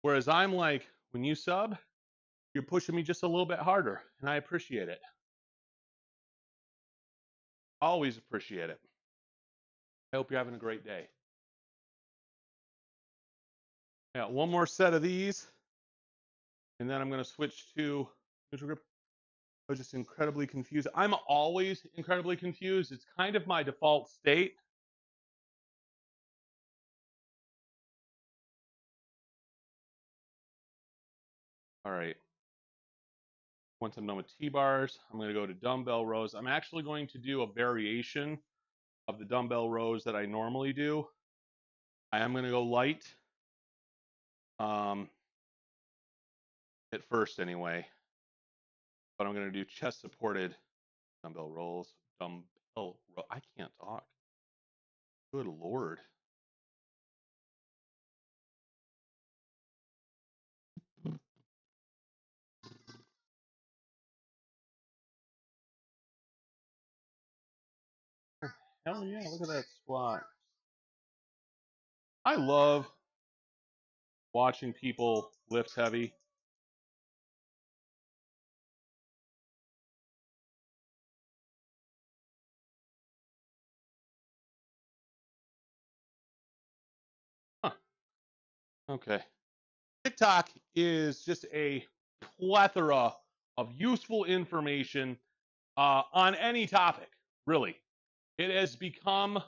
Whereas I'm like, when you sub, you're pushing me just a little bit harder, and I appreciate it. Always appreciate it. I hope you're having a great day. Yeah, one more set of these, and then I'm going to switch to neutral grip. I was just incredibly confused. I'm always incredibly confused. It's kind of my default state. All right. Once I'm done with T-bars, I'm going to go to dumbbell rows. I'm actually going to do a variation of the dumbbell rows that I normally do. I am going to go light at first anyway, but I'm going to do chest supported dumbbell rolls. I can't talk. Good Lord. Hell yeah, look at that squat. I love watching people lift heavy. Huh. Okay. TikTok is just a plethora of useful information on any topic, really. It has become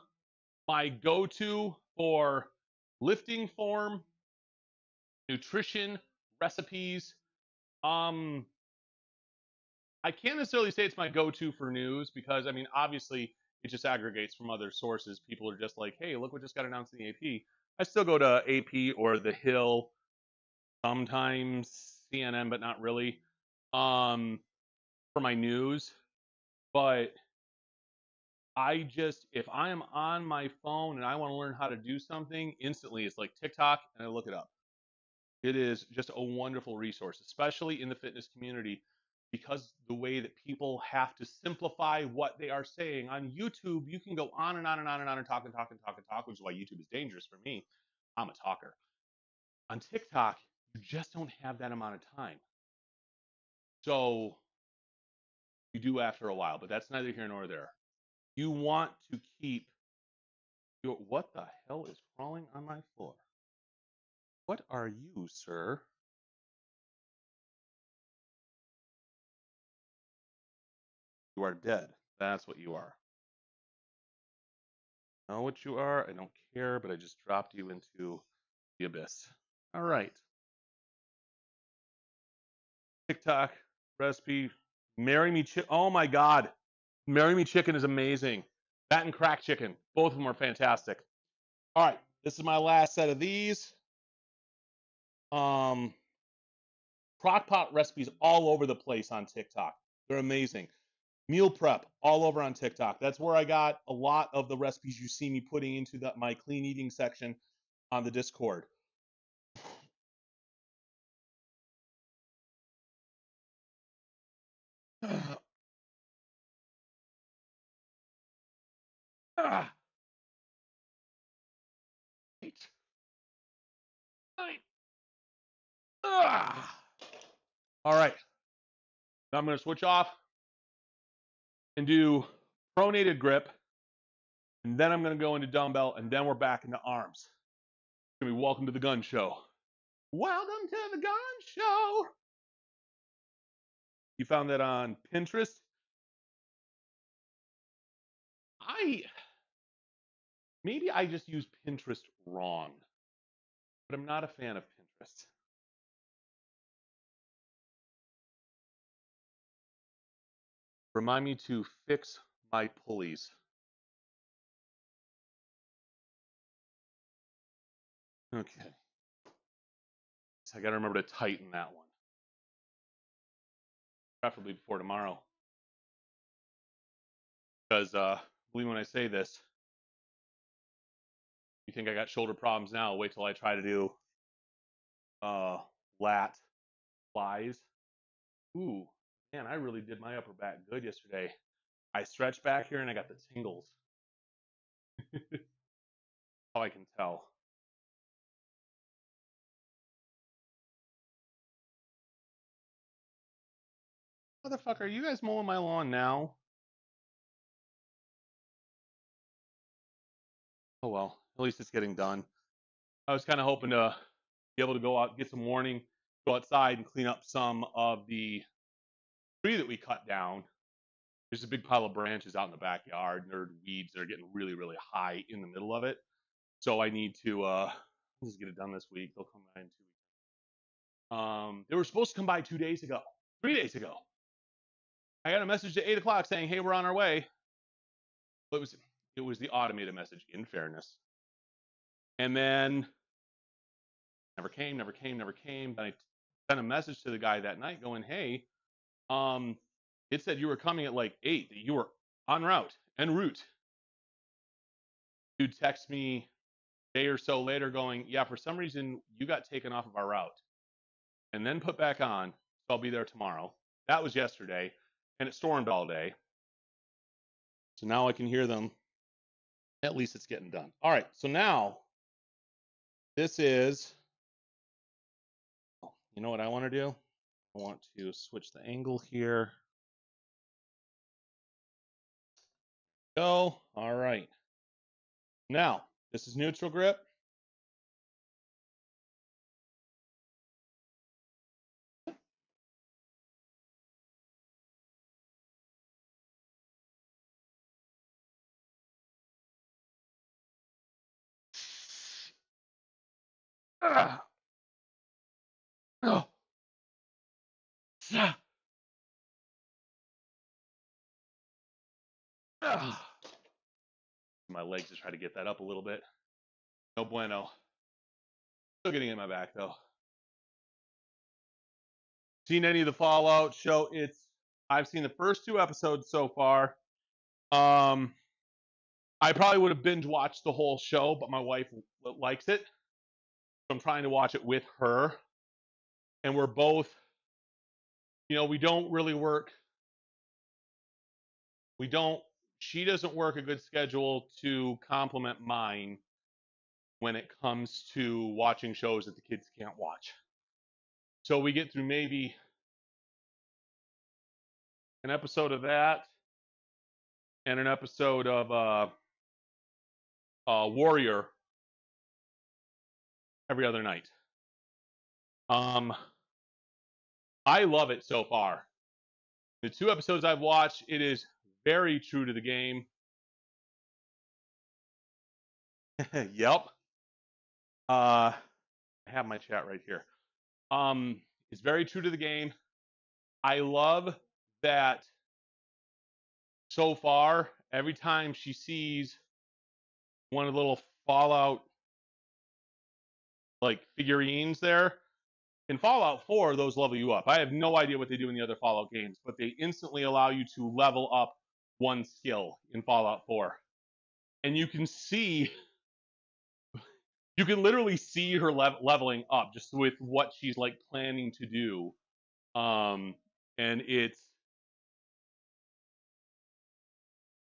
my go-to for lifting form, nutrition, recipes. I can't necessarily say it's my go-to for news because, I mean, obviously it just aggregates from other sources. People are just like, hey, look what just got announced in the AP. I still go to AP or The Hill, sometimes CNN, but not really, for my news. But if I am on my phone and I want to learn how to do something, instantly it's like TikTok and I look it up. It is just a wonderful resource, especially in the fitness community, because the way that people have to simplify what they are saying. On YouTube, you can go on and on and on and on and talk and talk and talk and talk, which is why YouTube is dangerous for me. I'm a talker. On TikTok, you just don't have that amount of time. So you do after a while, but that's neither here nor there. You want to keep what the hell is crawling on my floor? What are you, sir? You are dead. That's what you are. I know what you are. I don't care, but I just dropped you into the abyss. All right. TikTok recipe. Marry me chicken. Oh my God. Marry me chicken is amazing. That and crack chicken. Both of them are fantastic. All right, this is my last set of these. Crock pot recipes all over the place on TikTok. They're amazing. Meal prep all over on TikTok. That's where I got a lot of the recipes you see me putting into my clean eating section on the Discord. All right. Now I'm going to switch off and do pronated grip. And then I'm going to go into dumbbell. And then we're back into arms. It's going to be welcome to the gun show. Welcome to the gun show. You found that on Pinterest? Maybe I just use Pinterest wrong, but I'm not a fan of Pinterest. Remind me to fix my pulleys. Okay. So I got to remember to tighten that one. Preferably before tomorrow. Because, believe me when I say this, you think I got shoulder problems now, wait till I try to do lat flies. Ooh, man, I really did my upper back good yesterday. I stretched back here and I got the tingles. How I can tell. Motherfucker, are you guys mowing my lawn now? Oh well, at least it's getting done. I was kind of hoping to be able to go out, get some warning, go outside and clean up some of the tree that we cut down. There's a big pile of branches out in the backyard, and there are weeds that are getting really, really high in the middle of it. So I need to just get it done this week. They'll come by in 2 weeks. They were supposed to come by 2 days ago, 3 days ago. I got a message at 8 o'clock saying, "Hey, we're on our way." But it was the automated message, in fairness. And then never came. Then I sent a message to the guy that night going, "Hey, it said you were coming at like 8, that you were en route, en route." Dude texts me a day or so later going, "Yeah, for some reason you got taken off of our route and then put back on, so I'll be there tomorrow." That was yesterday, and it stormed all day. So now I can hear them. At least it's getting done. All right, so now this is, you know what I want to do? I want to switch the angle here. Go. All right. Now, this is neutral grip. Oh. My legs to try to get that up a little bit. No bueno. Still getting in my back though. Seen any of the Fallout show? I've seen the first 2 episodes so far. I probably would have binge watched the whole show, but my wife likes it. So I'm trying to watch it with her. And we're both, we don't really work. She doesn't work a good schedule to complement mine when it comes to watching shows that the kids can't watch. So we get through maybe an episode of that and an episode of Warrior every other night. I love it so far. The 2 episodes I've watched, it is very true to the game. Yep. I have my chat right here. It's very true to the game. I love that so far, every time she sees one of the little Fallout like figurines there. In Fallout 4, those level you up. I have no idea what they do in the other Fallout games, but they instantly allow you to level up one skill in Fallout 4. And you can literally see her leveling up just with what she's like planning to do. And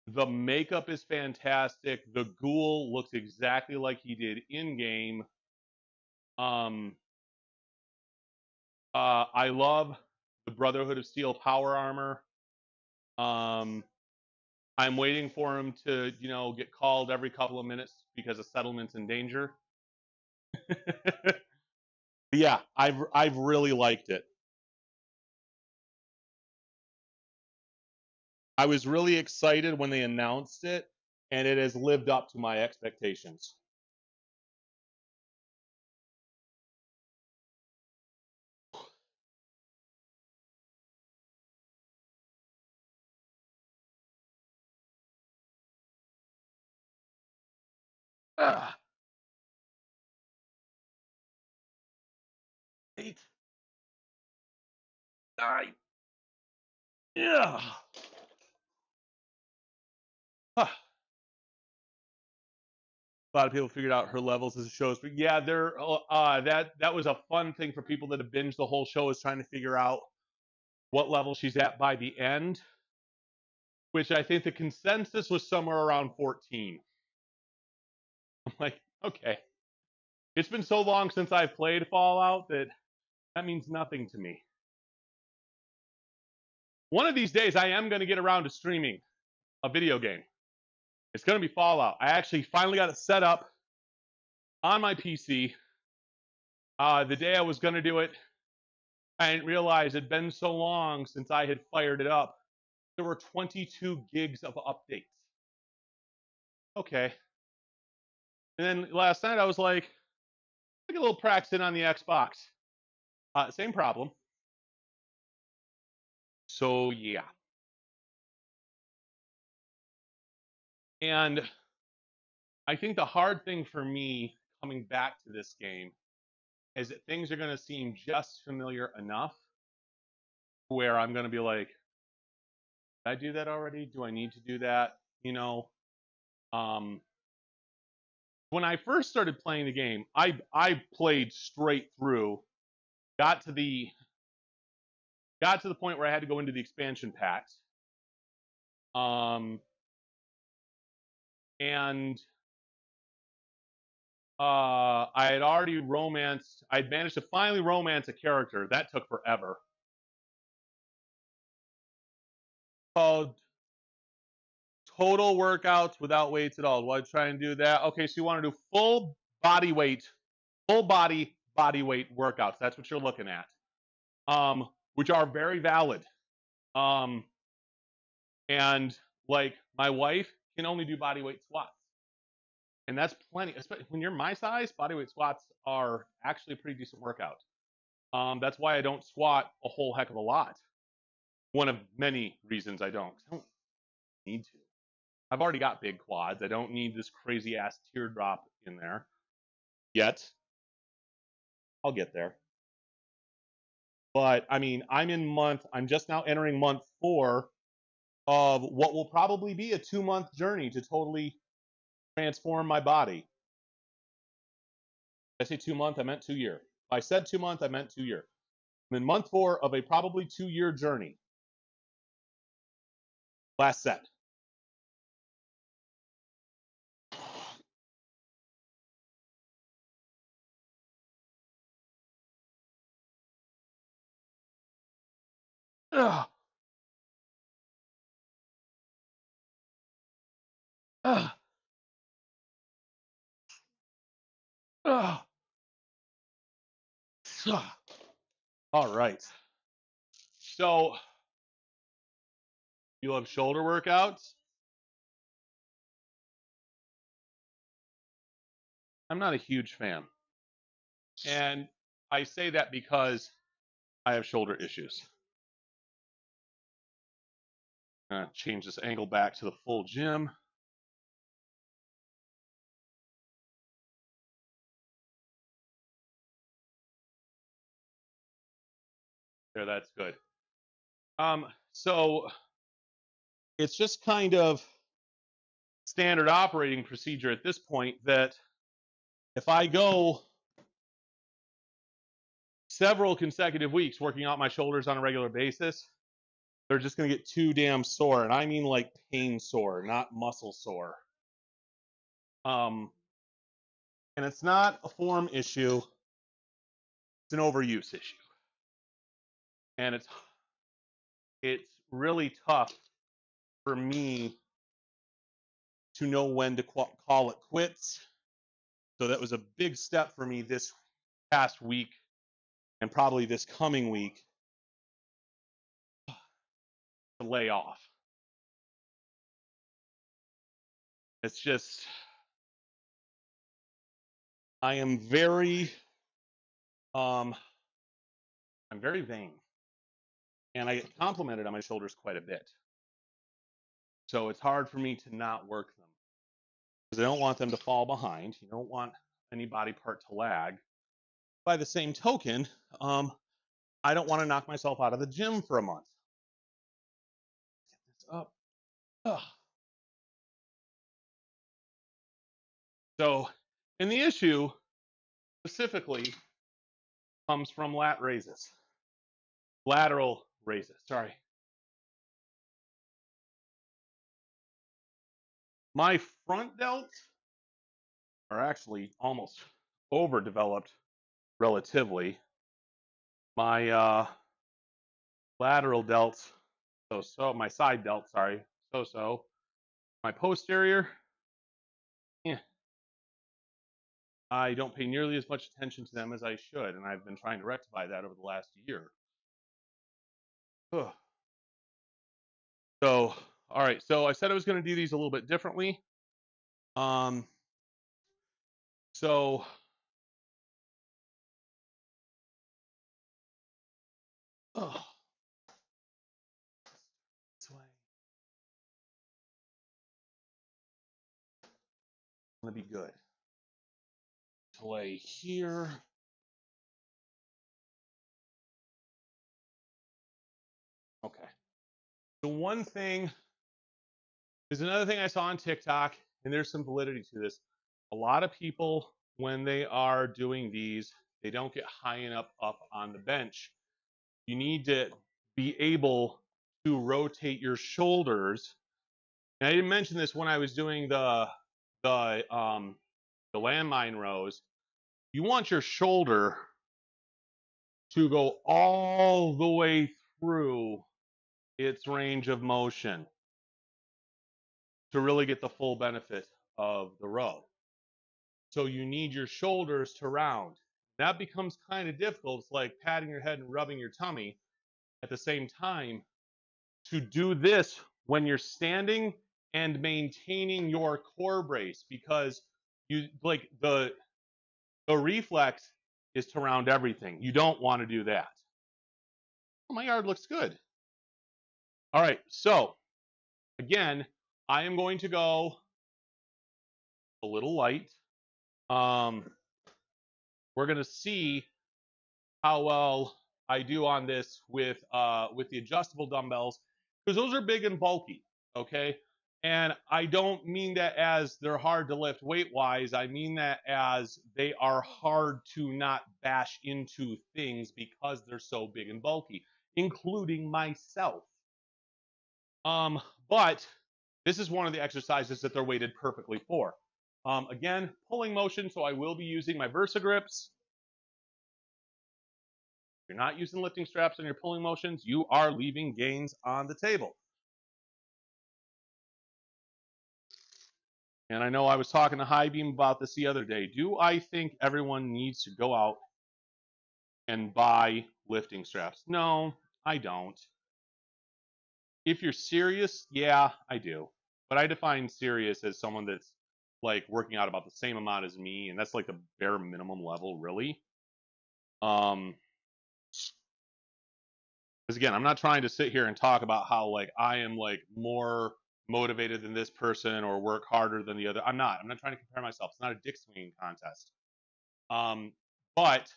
the makeup is fantastic. The ghoul looks exactly like he did in game. I love the Brotherhood of Steel power armor. I'm waiting for him to, get called every couple of minutes because a settlement's in danger. Yeah, I've really liked it. I was really excited when they announced it, and it has lived up to my expectations. Ah, 8, 9, yeah. Ah. A lot of people figured out her levels as it shows, but yeah, that was a fun thing for people that have binged the whole show, is trying to figure out what level she's at by the end, which I think the consensus was somewhere around 14. I'm like, okay. It's been so long since I've played Fallout that means nothing to me. One of these days, I am going to get around to streaming a video game. It's going to be Fallout. I actually finally got it set up on my PC. The day I was going to do it, I didn't realize it'd been so long since I had fired it up. There were 22 gigs of updates. Okay. And then last night I was like, take a little practice in on the Xbox. Same problem. So yeah. And I think the hard thing for me coming back to this game is that things are going to seem just familiar enough where I'm going to be like, did I do that already? Do I need to do that? When I first started playing the game, I played straight through, got to the point where I had to go into the expansion packs. And I had already I'd managed to finally romance a character. That took forever. Called Total Workouts Without Weights at All. Do I try and do that? Okay, so you want to do full body weight workouts. That's what you're looking at. Which are very valid. And like my wife can only do body weight squats. And that's plenty. Especially when you're my size, bodyweight squats are actually a pretty decent workout. That's why I don't squat a whole heck of a lot. One of many reasons I don't. I don't need to. I've already got big quads. I don't need this crazy ass teardrop in there yet. I'll get there. But I mean, I'm just now entering month 4 of what will probably be a 2-month journey to totally transform my body. Did I say 2 month? I meant 2 year. If I said 2 month, I meant 2 year. I'm in month 4 of a probably 2-year journey. Last set. Ugh. Ugh. Ugh. Ugh. All right. So, you love shoulder workouts? I'm not a huge fan. And I say that because I have shoulder issues. Change this angle back to the full gym. There, that's good. So it's just kind of standard operating procedure at this point that if I go several consecutive weeks working out my shoulders on a regular basis, they're just going to get too damn sore. And I mean like pain sore, not muscle sore. And it's not a form issue, it's an overuse issue. And it's really tough for me to know when to call it quits. So that was a big step for me this past week and probably this coming week to lay off. It's just, I am very, I'm very vain. And I get complimented on my shoulders quite a bit. So it's hard for me to not work them. Because I don't want them to fall behind. You don't want any body part to lag. By the same token, I don't want to knock myself out of the gym for a month. Get this up. Ugh. So, and the issue specifically comes from lateral raises, sorry. My front delts are actually almost overdeveloped relatively. My lateral delts, so my side delts, sorry, so. My posterior, I don't pay nearly as much attention to them as I should, and I've been trying to rectify that over the last year. Ugh. So, all right, so I said I was going to do these a little bit differently. So this way. It's going to be good. To lay here. Okay. The one thing is another thing I saw on TikTok, and there's some validity to this. A lot of people, when they are doing these, they don't get high enough up on the bench. You need to be able to rotate your shoulders. And I didn't mention this when I was doing the landmine rows. You want your shoulder to go all the way through its range of motion to really get the full benefit of the row. So you need your shoulders to round. That becomes kind of difficult. It's like patting your head and rubbing your tummy at the same time. To do this when you're standing and maintaining your core brace, because you like the reflex is to round everything. You don't want to do that. Oh, my yard looks good. All right, so again, I am going to go a little light. We're going to see how well I do on this with the adjustable dumbbells, because those are big and bulky, okay? And I don't mean that as they're hard to lift weight-wise. I mean that as they are hard to not bash into things because they're so big and bulky, including myself. But this is one of the exercises that they're weighted perfectly for. Again, pulling motion, so I will be using my Versa grips. If you're not using lifting straps on your pulling motions, you are leaving gains on the table. And I know I was talking to High Beam about this the other day. Do I think everyone needs to go out and buy lifting straps? No, I don't. If you're serious, yeah, I do. But I define serious as someone that's like working out about the same amount as me, and that's like the bare minimum level, really. Because again, I'm not trying to sit here and talk about how like I am like more motivated than this person or work harder than the other. I'm not trying to compare myself. It's not a dick swinging contest. But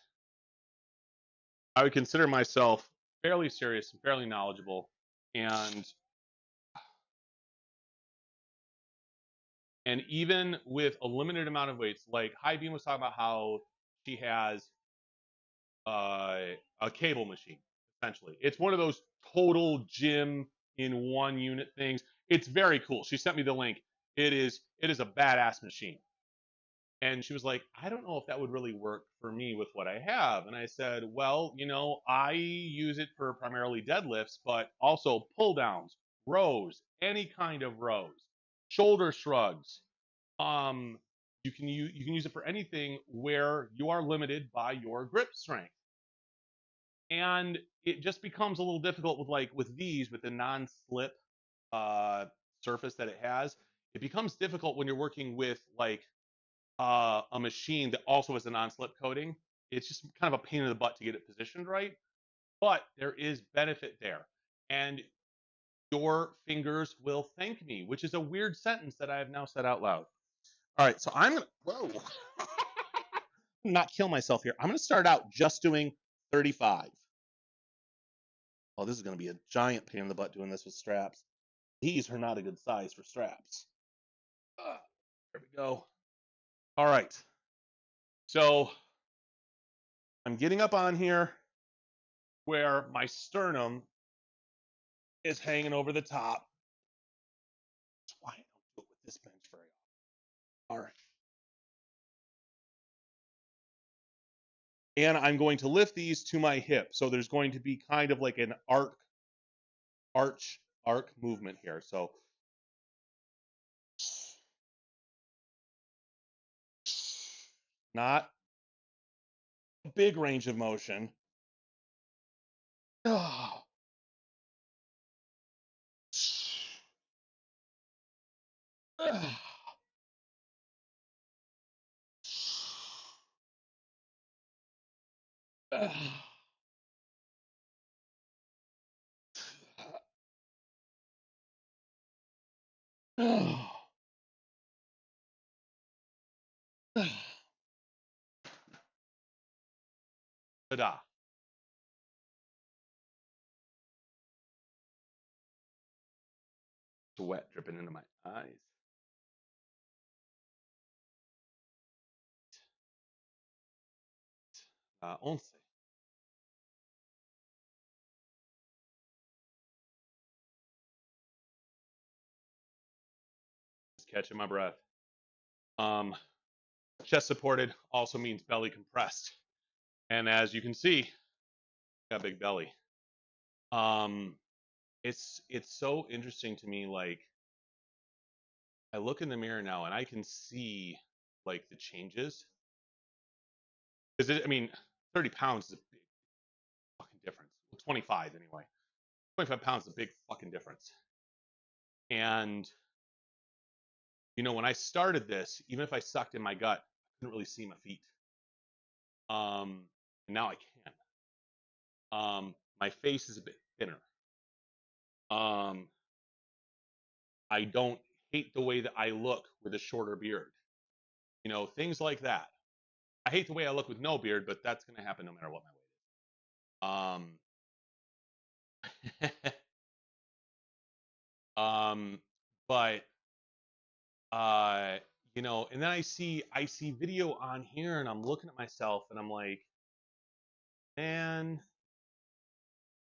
I would consider myself fairly serious and fairly knowledgeable, and even with a limited amount of weights, like High Beam was talking about how she has a cable machine. Essentially, it's one of those total gym in one unit things. It's very cool. She sent me the link. It is a badass machine. And she was like, I don't know if that would really work for me with what I have. And I said, well, I use it for primarily deadlifts, but also pull downs, rows, any kind of rows, shoulder shrugs. You can use it for anything where you are limited by your grip strength. And it just becomes a little difficult with the non-slip surface that it has. It becomes difficult when you're working with a machine that also has a non-slip coating. It's just kind of a pain in the butt to get it positioned right, but there is benefit there, and your fingers will thank me, which is a weird sentence that I have now said out loud. All right, so I'm gonna not kill myself here. I'm gonna start out just doing 35. Oh, this is gonna be a giant pain in the butt doing this with straps. These are not a good size for straps. There we go. All right. So I'm getting up on here where my sternum is hanging over the top. That's why I don't do it with this bench very often. All right. And I'm going to lift these to my hip. So there's going to be kind of like an arc movement here. So not a big range of motion. Oh. Ta-da. Sweat dripping into my eyes. Once. Just catching my breath. Chest supported also means belly compressed. And as you can see, got a big belly. It's so interesting to me. Like, I look in the mirror now and I can see like the changes. Because 30 pounds is a big fucking difference. 25 anyway. 25 pounds is a big fucking difference. And when I started this, even if I sucked in my gut, I couldn't really see my feet. Now I can. My face is a bit thinner. I don't hate the way that I look with a shorter beard. Things like that. I hate the way I look with no beard, but that's going to happen no matter what my weight is. But and then I see video on here, and I'm looking at myself, and I'm like, man.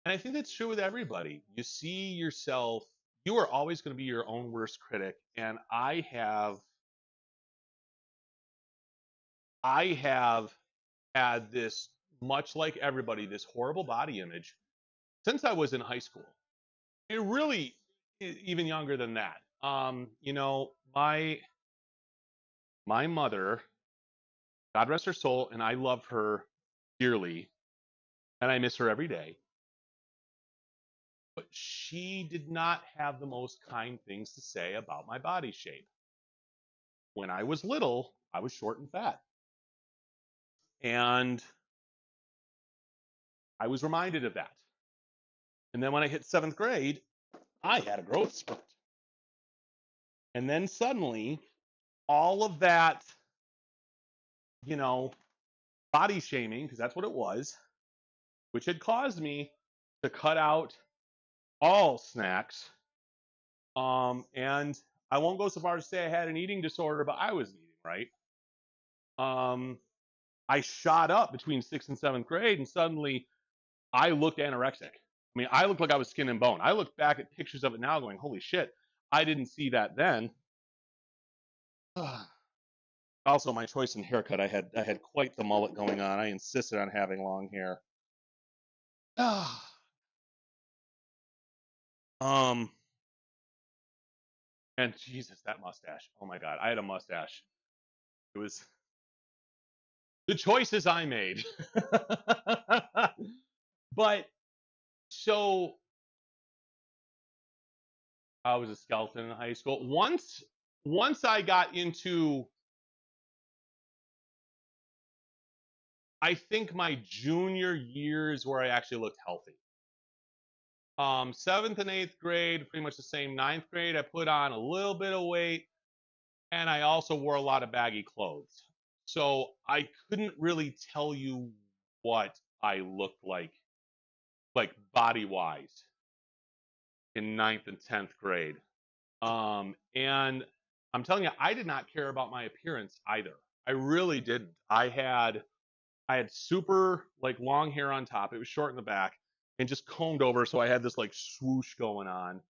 And I think that's true with everybody. You see yourself. You are always going to be your own worst critic, and I have had this, much like everybody, this horrible body image since I was in high school. It really, even younger than that. My mother, God rest her soul, and I love her dearly, and I miss her every day. But she did not have the most kind things to say about my body shape. When I was little, I was short and fat. And I was reminded of that. And then when I hit 7th grade, I had a growth spurt. And then suddenly, all of that, body shaming, because that's what it was, which had caused me to cut out all snacks. And I won't go so far as to say I had an eating disorder, but I was eating right. I shot up between 6th and 7th grade, and suddenly I looked anorexic. I mean, I looked like I was skin and bone. I look back at pictures of it now going, holy shit, I didn't see that then. Also, my choice in haircut, I had quite the mullet going on. I insisted on having long hair. And Jesus, that mustache. Oh my God, I had a mustache. It was the choices I made. But so I was a skeleton in high school. Once I got into, I think my junior years where I actually looked healthy. 7th and 8th grade, pretty much the same. 9th grade, I put on a little bit of weight, and I also wore a lot of baggy clothes. So I couldn't really tell you what I looked like body wise, in 9th and 10th grade. And I'm telling you, I did not care about my appearance either. I really didn't. I had super like long hair on top. It was short in the back and just combed over, so I had this like swoosh going on.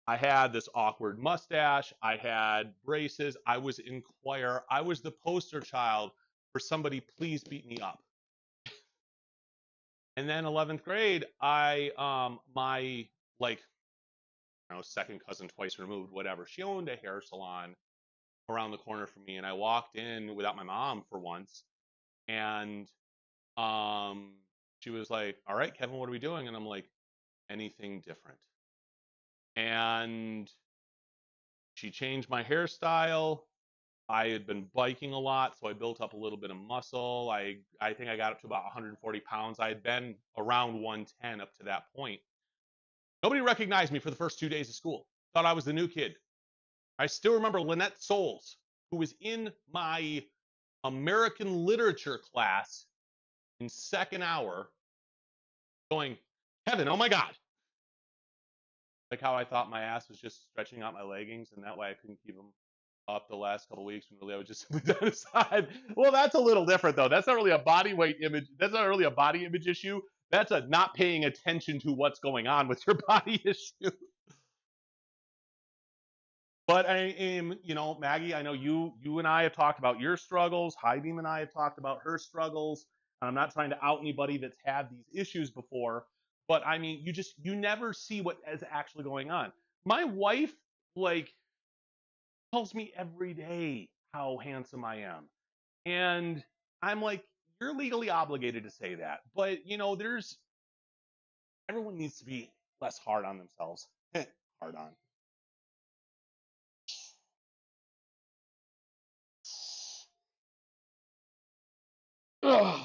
I had this awkward mustache. I had braces. I was in choir. I was the poster child for somebody please beat me up. And then 11th grade, I my like second cousin twice removed, whatever. She owned a hair salon around the corner from me, and I walked in without my mom for once, and she was like, "All right, Kevin, what are we doing?" And I'm like, "Anything different." And she changed my hairstyle. I had been biking a lot, so I built up a little bit of muscle. I think I got up to about 140 pounds. I had been around 110 up to that point. Nobody recognized me for the first 2 days of school. Thought I was the new kid. I still remember Lynette Souls, who was in my American literature class in second hour, going, "Kevin, oh my God." Like how I thought my ass was just stretching out my leggings, and that way I couldn't keep them up the last couple of weeks when really I was just simply down aside. Well, that's a little different though. That's not really a body weight image. That's not really a body image issue. That's a not paying attention to what's going on with your body issue. But I am, Maggie, I know you and I have talked about your struggles. High Beam and I have talked about her struggles. And I'm not trying to out anybody that's had these issues before, but I mean, you never see what is actually going on. My wife, like, tells me every day how handsome I am. And I'm like, you're legally obligated to say that. But, everyone needs to be less hard on themselves. Hard on. Ugh.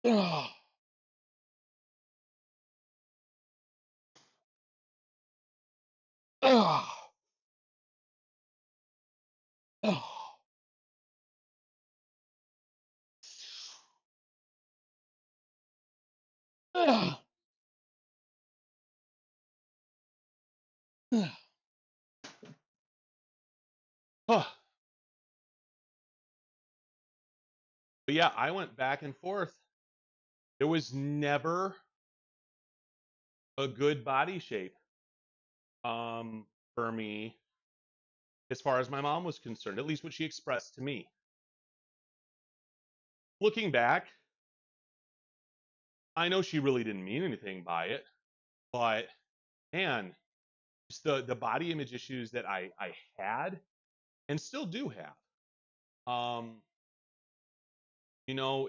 Ugh. Ugh. Ugh. Ugh. Ugh. Ugh. But yeah, I went back and forth. There was never a good body shape for me as far as my mom was concerned, at least what she expressed to me. Looking back, I know she really didn't mean anything by it, but man, just the body image issues that I had and still do have.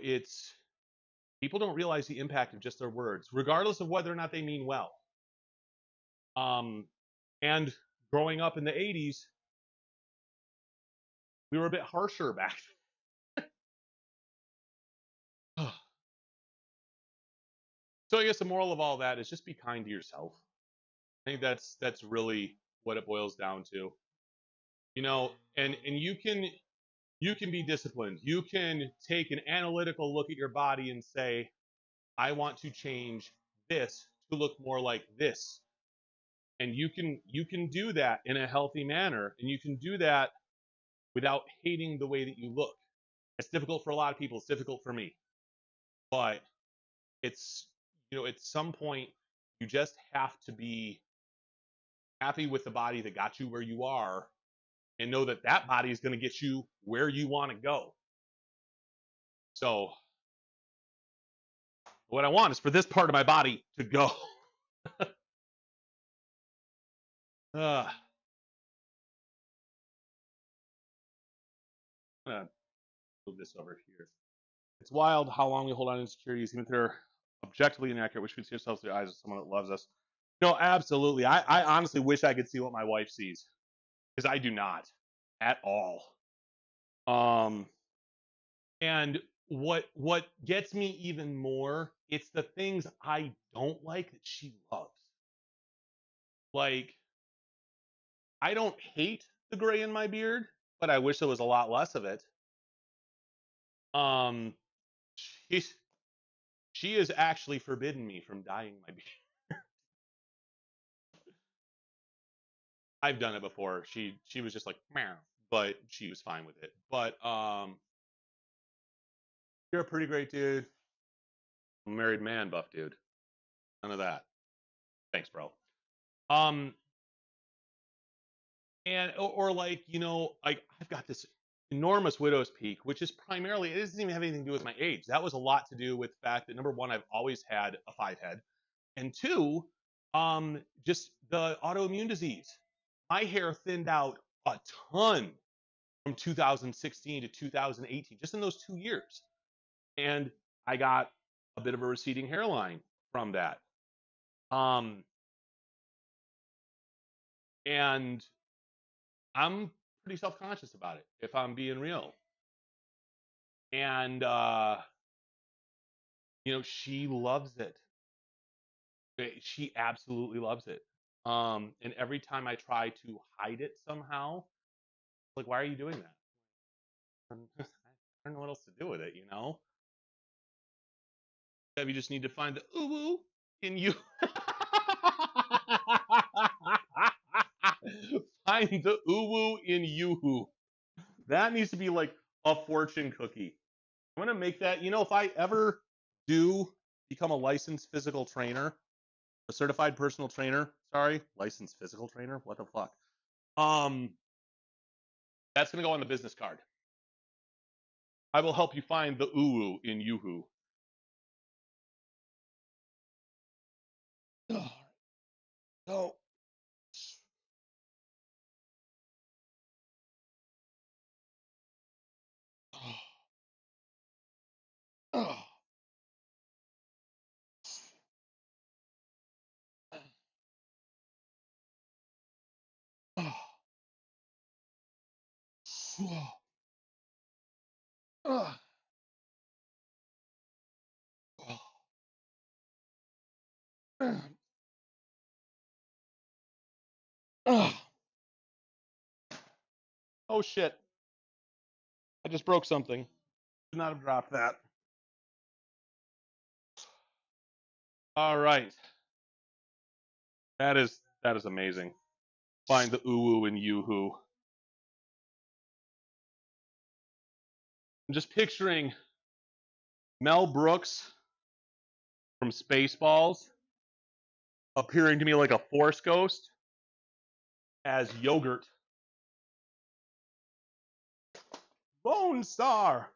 It's people don't realize the impact of just their words, regardless of whether or not they mean well. And growing up in the 80s, we were a bit harsher back then. So I guess the moral of all that is just be kind to yourself. I think that's really what it boils down to. And you can be disciplined. You can take an analytical look at your body and say, I want to change this to look more like this. And you can do that in a healthy manner, and you can do that without hating the way that you look. It's difficult for a lot of people. It's difficult for me. But it's, at some point, you just have to be happy with the body that got you where you are and know that that body is going to get you where you want to go. So what I want is for this part of my body to go. I'm going to move this over here. It's wild how long we hold on to insecurities, even if they're objectively inaccurate, which we see ourselves through the eyes of someone that loves us. No, absolutely. I honestly wish I could see what my wife sees, because I do not at all. And what gets me even more, it's the things I don't like that she loves. Like, I don't hate the gray in my beard, but I wish there was a lot less of it. She has actually forbidden me from dyeing my beard. I've done it before. She was just like, meow, but she was fine with it. But you're a pretty great dude. I'm a married man, buff dude. None of that. Thanks, bro. And or like, like I've got this enormous widow's peak, which is primarily, it doesn't even have anything to do with my age. That was a lot to do with the fact that, number one, I've always had a 5 head, and two, just the autoimmune disease. My hair thinned out a ton from 2016 to 2018, just in those 2 years, and I got a bit of a receding hairline from that. And I'm pretty self-conscious about it, if I'm being real. And she loves it. She absolutely loves it. And every time I try to hide it somehow, like, why are you doing that? I don't know what else to do with it, You just need to find the ooh in you. Find the ooh in you. That needs to be like a fortune cookie. I'm gonna make that. If I ever do become a licensed physical trainer, a certified personal trainer, licensed physical trainer, what the fuck? That's gonna go on the business card. I will help you find the ooh in yoo-hoo. So, oh shit! I just broke something. Should not have dropped that. All right. That is amazing. Find the ooh in yoo-hoo. I'm just picturing Mel Brooks from Spaceballs appearing to me like a Force ghost as yogurt. Lone Star,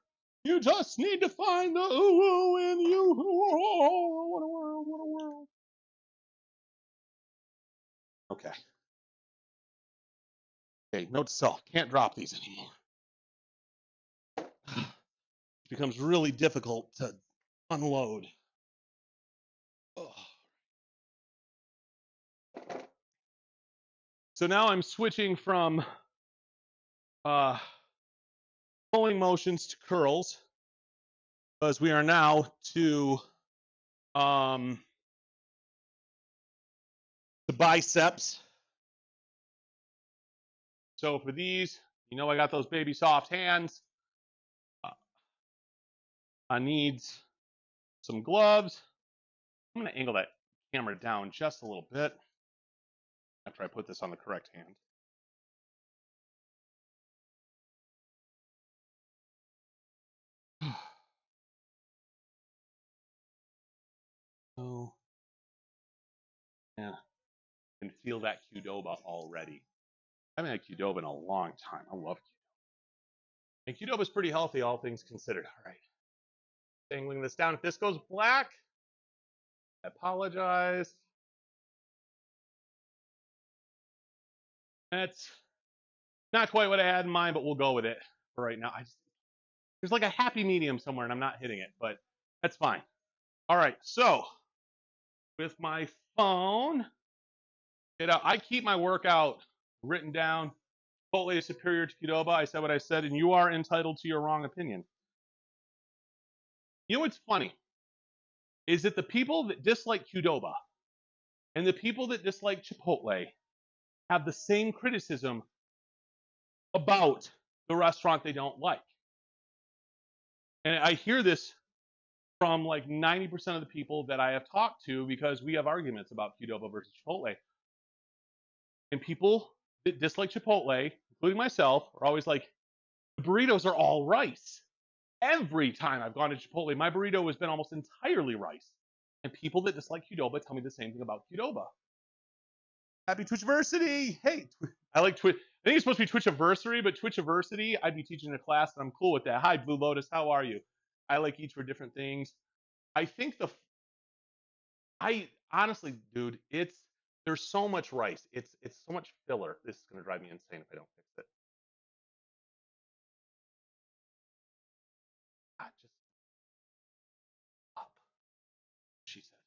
you just need to find the ooh in you. Oh, what a world, what a world. Okay. Okay, note to self, can't drop these anymore. It becomes really difficult to unload. Ugh. So now I'm switching from pulling motions to curls, because we are now to the biceps. So for these, I got those baby soft hands. I need some gloves. I'm going to angle that camera down just a little bit after I put this on the correct hand. Oh, yeah. I can feel that Qdoba already. I haven't had Qdoba in a long time. I love Qdoba. And Qdoba is pretty healthy, all things considered. All right. Angling this down. If this goes black, I apologize. That's not quite what I had in mind, but we'll go with it for right now. There's like a happy medium somewhere, and I'm not hitting it, but that's fine. All right, so with my phone, I keep my workout written down. Chipotle is superior to Qdoba. I said what I said, and you are entitled to your wrong opinion. You know what's funny is that the people that dislike Qdoba and the people that dislike Chipotle have the same criticism about the restaurant they don't like. And I hear this from like 90% of the people that I have talked to because we have arguments about Qdoba versus Chipotle. And people that dislike Chipotle, including myself, are always like, the burritos are all rice. Every time I've gone to Chipotle, my burrito has been almost entirely rice. And people that dislike Qdoba tell me the same thing about Qdoba. Happy Twitchversity! Hey, I like Twitch. I think it's supposed to be Twitchiversary, but Twitchiversity, I'd be teaching a class, and I'm cool with that. Hi, Blue Lotus, how are you? I like each for different things. I think I honestly, dude, there's so much rice. It's so much filler. This is gonna drive me insane if I don't fix it. Just up, she said.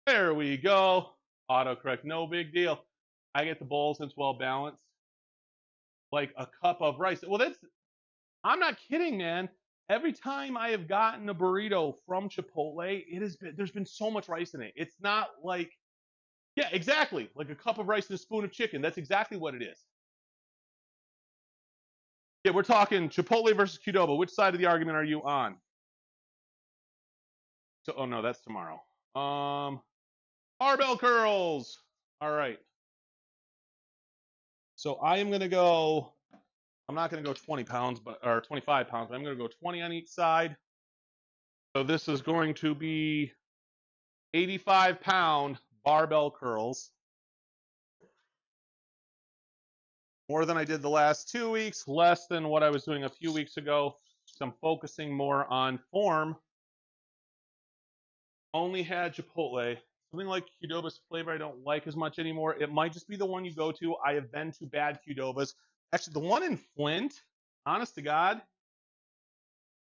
There we go. Autocorrect, no big deal. I get the bowl since well balanced. Like a cup of rice. Well, I'm not kidding, man. Every time I have gotten a burrito from Chipotle, there's been so much rice in it. It's not like, yeah, exactly, like a cup of rice and a spoon of chicken. That's exactly what it is. Yeah, we're talking Chipotle versus Qdoba. Which side of the argument are you on? So, oh no, that's tomorrow. Barbell curls. All right. So I am gonna go. I'm not gonna go 20 pounds, or 25 pounds, but I'm gonna go 20 on each side. So this is going to be 85-pound barbell curls. More than I did the last 2 weeks, less than what I was doing a few weeks ago. So I'm focusing more on form. Only had Chipotle. Something like Qdoba's flavor I don't like as much anymore. It might just be the one you go to. I have been to bad Qdobas. Actually, the one in Flint, honest to God,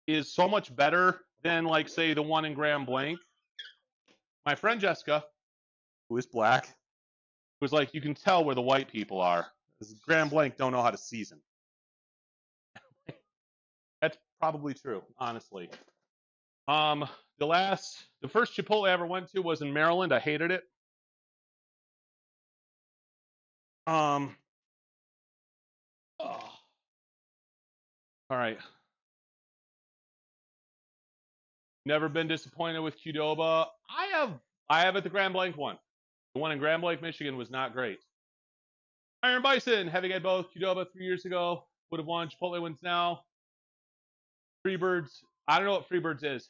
is so much better than, like, say, the one in Grand Blanc. My friend Jessica, who is black, was like, you can tell where the white people are. Because Grand Blanc don't know how to season. That's probably true, honestly. The first Chipotle I ever went to was in Maryland. I hated it. Oh. All right. Never been disappointed with Qdoba. I have at the Grand Blanc one. The one in Grand Blanc, Michigan was not great. Iron Bison, having had both Qdoba 3 years ago, would have won. Chipotle wins now. Freebirds, I don't know what Freebirds is.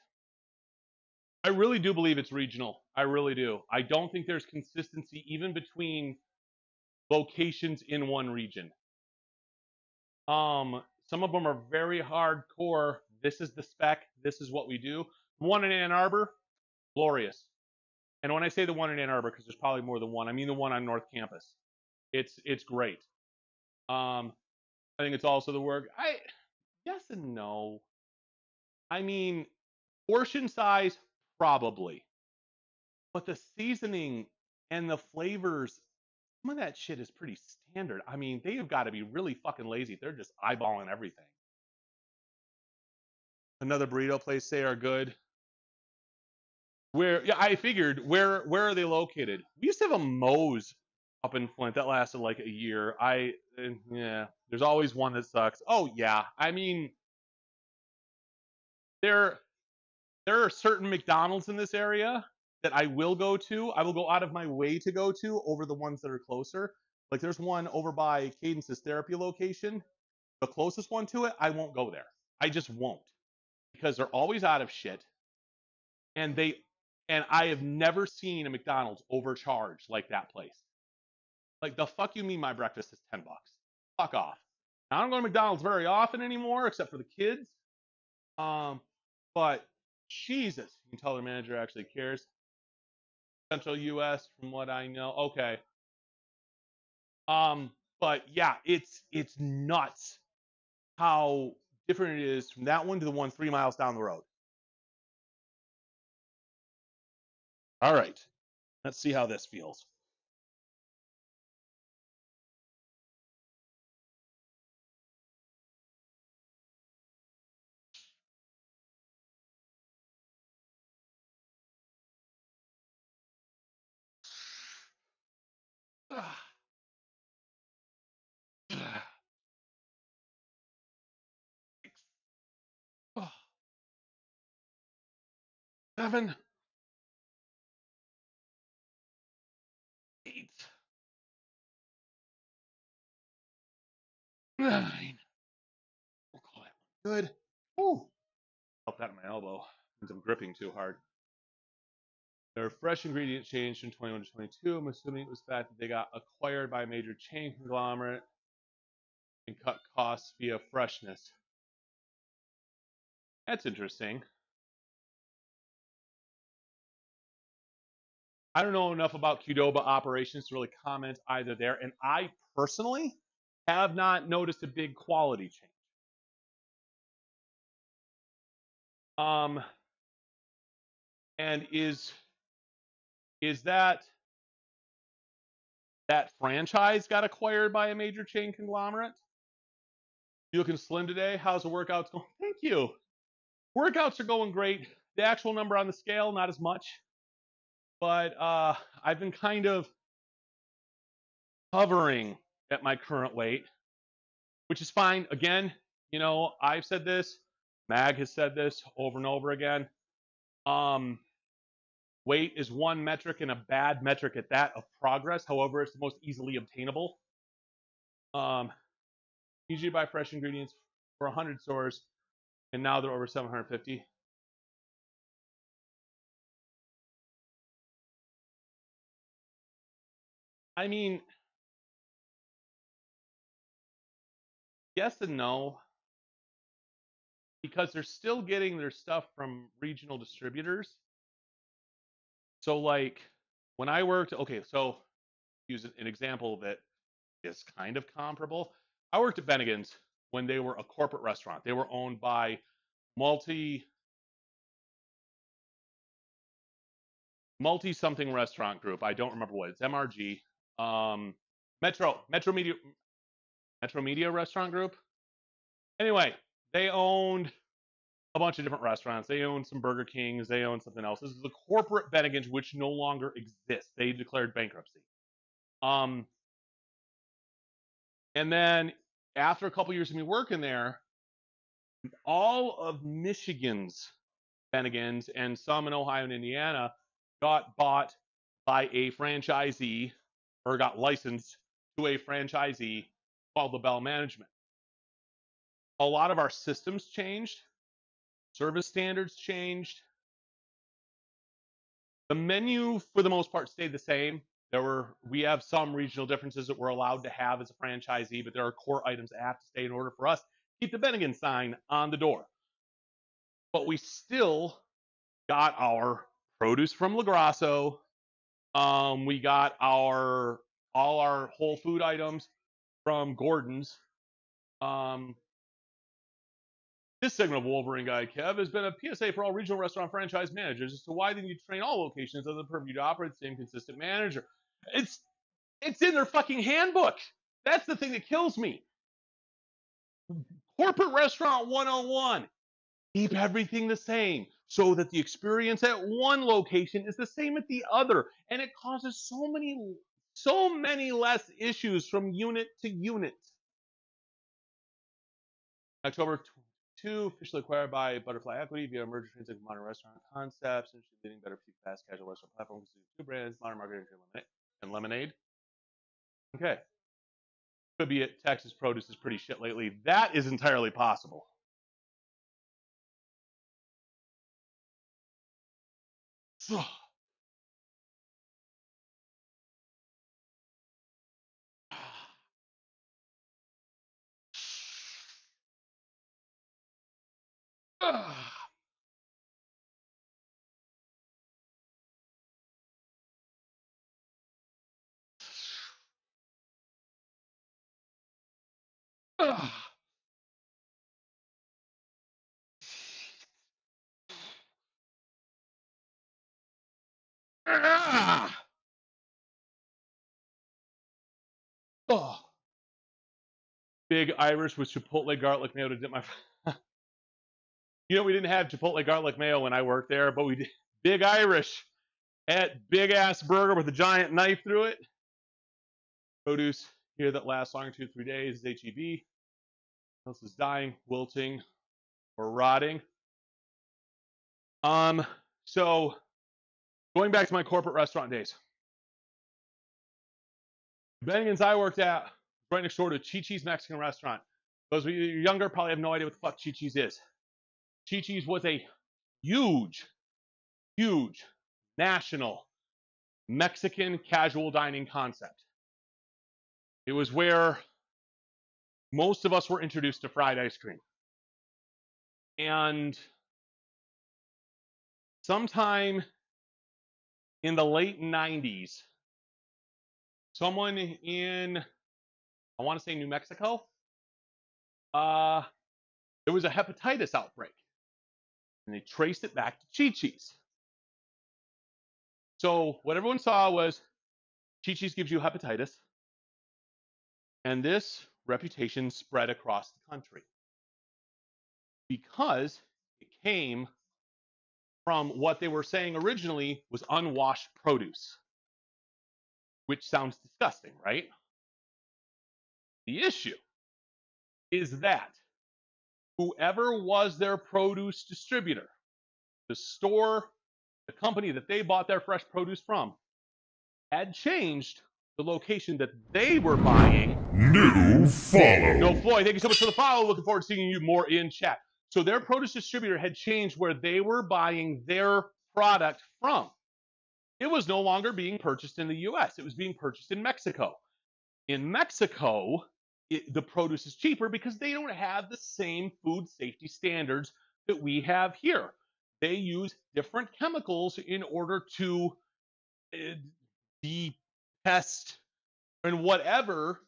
I really do believe it's regional. I really do. I don't think there's consistency even between locations in one region. Some of them are very hardcore. This is the spec. This is what we do. One in Ann Arbor, glorious. And when I say the one in Ann Arbor, because there's probably more than one, I mean the one on North Campus. It's great. I think it's also the work. Yes and no. I mean, portion size, probably. But the seasoning and the flavors, some of that shit is pretty standard. I mean, they have got to be really fucking lazy. They're just eyeballing everything. Another burrito place they are good. Yeah, I figured where are they located? We used to have a Moe's up in Flint that lasted like a year. Yeah, there's always one that sucks. Oh yeah, I mean, there are certain McDonald's in this area that I will go to. I will go out of my way to go to over the ones that are closer. Like there's one over by Cadence's therapy location. The closest one to it, I won't go there. I just won't because they're always out of shit. And I have never seen a McDonald's overcharged like that place. Like the fuck you mean my breakfast is $10? Fuck off. Now, I don't go to McDonald's very often anymore, except for the kids. But Jesus, you can tell their manager actually cares. Central U.S. from what I know. Okay. But yeah, it's nuts how different it is from that one to the one 3 miles down the road. All right. Let's see how this feels. Seven, 8, 9. We'll call that one good. Ooh. Help that in my elbow since I'm gripping too hard. Their fresh ingredient changed from 21 to 22. I'm assuming it was the fact that they got acquired by a major chain conglomerate and cut costs via freshness. That's interesting. I don't know enough about Qdoba operations to really comment either there, and I personally have not noticed a big quality change. And is that franchise got acquired by a major chain conglomerate? You looking slim today? How's the workouts going? Thank you. Workouts are going great. The actual number on the scale, not as much. But I've been kind of hovering at my current weight, which is fine. Again, you know, I've said this. Mag has said this over and over again. Weight is one metric and a bad metric at that of progress. However, it's the most easily obtainable. Usually buy fresh ingredients for 100 stores, and now they're over 750. I mean, yes and no, because they're still getting their stuff from regional distributors. So like when I worked, okay, so use an example that is kind of comparable. I worked at Bennigan's when they were a corporate restaurant. They were owned by multi something restaurant group. I don't remember what it's MRG. Metro Media Restaurant Group. Anyway, they owned a bunch of different restaurants. They owned some Burger Kings. They owned something else. This is the corporate Bennigan's, which no longer exists. They declared bankruptcy. And then after a couple years of me working there, all of Michigan's Bennigan's and some in Ohio and Indiana got bought by a franchisee or got licensed to a franchisee called the Bell Management. A lot of our systems changed. Service standards changed. The menu, for the most part, stayed the same. We have some regional differences that we're allowed to have as a franchisee, but there are core items that have to stay in order for us to keep the Bennigan sign on the door. But we still got our produce from La Grasso. We got all our whole food items from Gordon's. This segment of Wolverine Guy Kev has been a PSA for all regional restaurant franchise managers as to why they need to train all locations of the purview to operate the same consistent manager. It's in their fucking handbook. That's the thing that kills me. Corporate Restaurant 101. Keep everything the same so that the experience at one location is the same at the other, and it causes so many less issues from unit to unit. October 2022, officially acquired by Butterfly Equity via merger transaction of modern restaurant concepts, and leading better fast casual restaurant platform consisting of 2 brands, Modern Market and Lemonade. Okay. Could be it. Texas produce is pretty shit lately. That is entirely possible. Big Irish with Chipotle garlic mayo to dip my. You know, we didn't have Chipotle garlic mayo when I worked there, but we did. Big Irish at big ass burger with a giant knife through it. Produce here that lasts longer than 2 to 3 days is HEB. Else is dying, wilting, or rotting. So going back to my corporate restaurant days. Bennigan's I worked at right next door to Chi-Chi's Mexican restaurant. Those of you younger probably have no idea what the fuck Chi-Chi's is. Chi-Chi's was a huge national Mexican casual dining concept. It was where most of us were introduced to fried ice cream. And sometime in the late 90s, someone in, I want to say New Mexico, there was a hepatitis outbreak. And they traced it back to Chi-Chi's. So what everyone saw was Chi-Chi's gives you hepatitis. And this reputation spread across the country because it came from what they were saying originally was unwashed produce, which sounds disgusting, right? The issue is that whoever was their produce distributor, the store, the company that they bought their fresh produce from, had changed the location that they were buying. New follow. No, Floyd, thank you so much for the follow. Looking forward to seeing you more in chat. So their produce distributor had changed where they were buying their product from. It was no longer being purchased in the US. It was being purchased in Mexico. In Mexico, the produce is cheaper because they don't have the same food safety standards that we have here. They use different chemicals in order to pest and whatever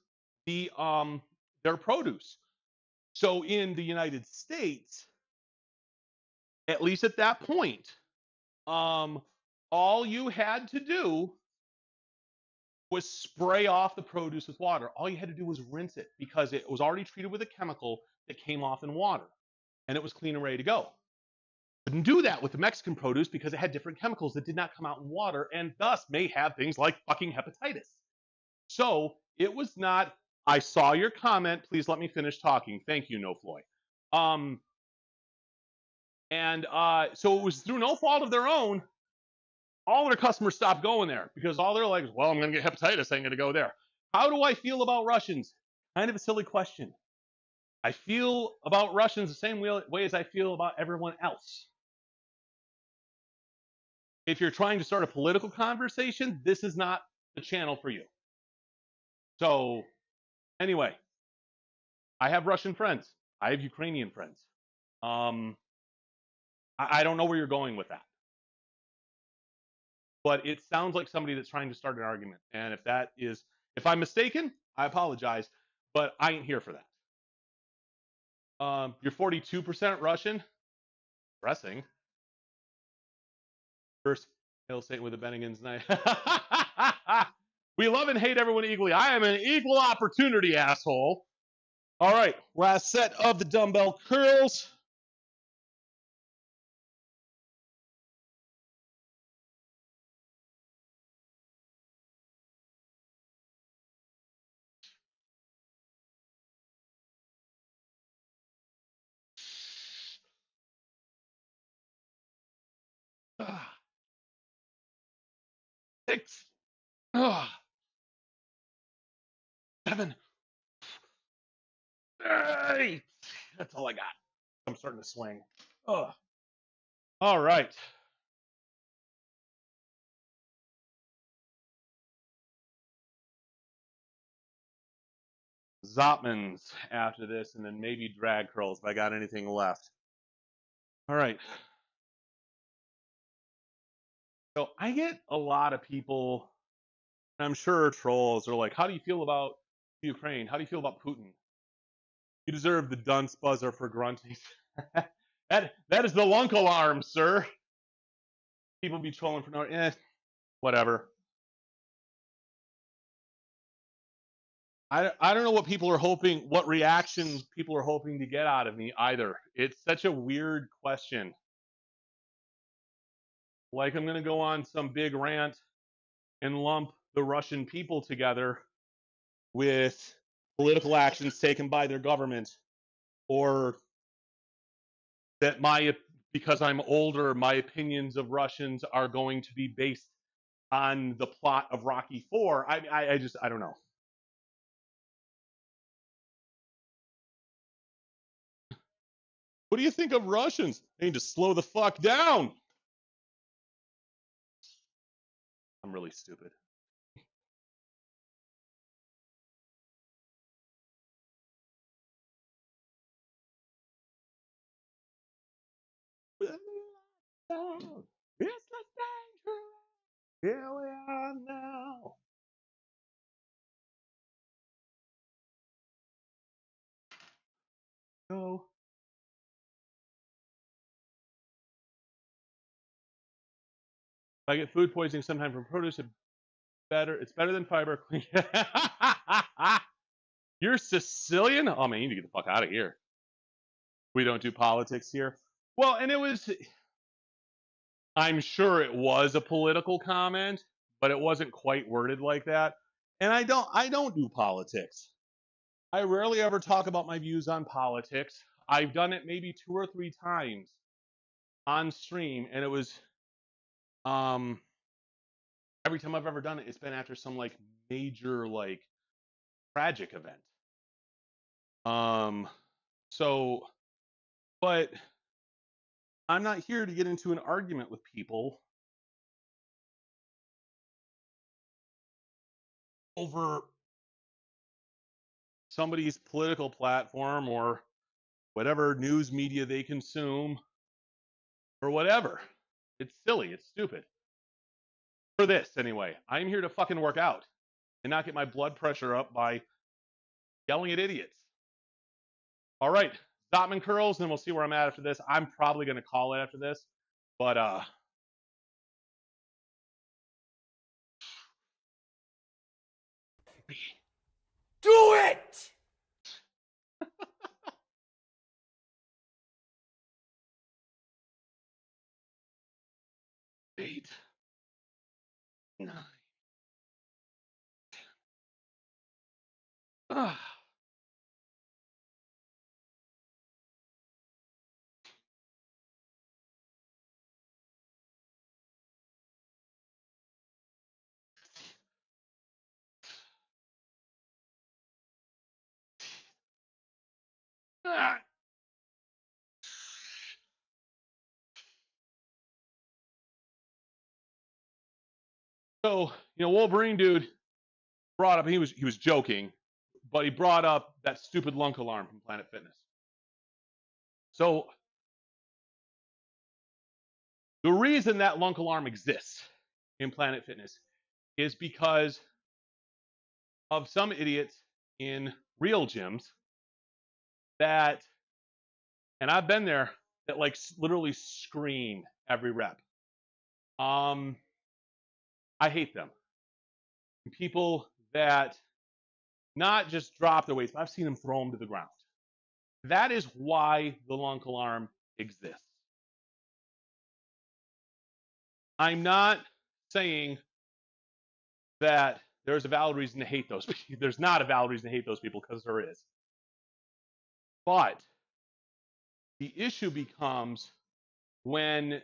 their produce. So in the United States, at least at that point, all you had to do was spray off the produce with water. All you had to do was rinse it because it was already treated with a chemical that came off in water, and it was clean and ready to go. Couldn't do that with the Mexican produce because it had different chemicals that did not come out in water and thus may have things like fucking hepatitis. So it was not, I saw your comment, please let me finish talking. Thank you, No Floyd. So it was through no fault of their own, all their customers stopped going there because all they're like, well, I'm going to get hepatitis, I ain't going to go there. How do I feel about Russians? Kind of a silly question. I feel about Russians the same way as I feel about everyone else. If you're trying to start a political conversation, this is not the channel for you. So anyway, I have Russian friends. I have Ukrainian friends. I don't know where you're going with that. But it sounds like somebody that's trying to start an argument. And if I'm mistaken, I apologize, but I ain't here for that. You're 42% Russian? Pressing. First, Hail Satan with a Bennigan's knife. We love and hate everyone equally. I am an equal opportunity asshole. All right, last set of the dumbbell curls. 6, 7, 8. That's all I got. I'm starting to swing. Ugh. All right. Zotmans after this, and then maybe drag curls if I got anything left. All right. So I get a lot of people, and I'm sure trolls are like, how do you feel about Ukraine? How do you feel about Putin? You deserve the dunce buzzer for grunting. that is the lunk alarm, sir. People be trolling for no, whatever. I don't know what people are hoping, what reaction people are hoping to get out of me either. It's such a weird question. Like I'm gonna go on some big rant and lump the Russian people together with political actions taken by their government, or that because I'm older, my opinions of Russians are going to be based on the plot of Rocky 4. I don't know. What do you think of Russians? They need to slow the fuck down. I'm really stupid. It's the danger. Here we are now. No. If I get food poisoning sometime from produce, it's better than fiber. You're Sicilian? Oh man, you need to get the fuck out of here. We don't do politics here. Well, and I'm sure it was a political comment, but it wasn't quite worded like that. And I don't do politics. I rarely ever talk about my views on politics. I've done it maybe 2 or 3 times on stream, and it was every time I've ever done it, it's been after some like major like tragic event. So but I'm not here to get into an argument with people over somebody's political platform or whatever news media they consume or whatever. It's silly. It's stupid. For this, anyway, I'm here to fucking work out and not get my blood pressure up by yelling at idiots. All right, Zotman curls, and we'll see where I'm at after this. I'm probably going to call it after this, but Do it! 8, 9. So, Wolverine dude brought up, he was joking, but he brought up that stupid lunk alarm from Planet Fitness. So the reason that lunk alarm exists in Planet Fitness is because of some idiots in real gyms that, and I've been there, that like literally scream every rep. I hate them. People that not just drop their weights, but I've seen them throw them to the ground. That is why the lunk alarm exists. I'm not saying that there's a valid reason to hate those people. There's not a valid reason to hate those people, because there is. But the issue becomes when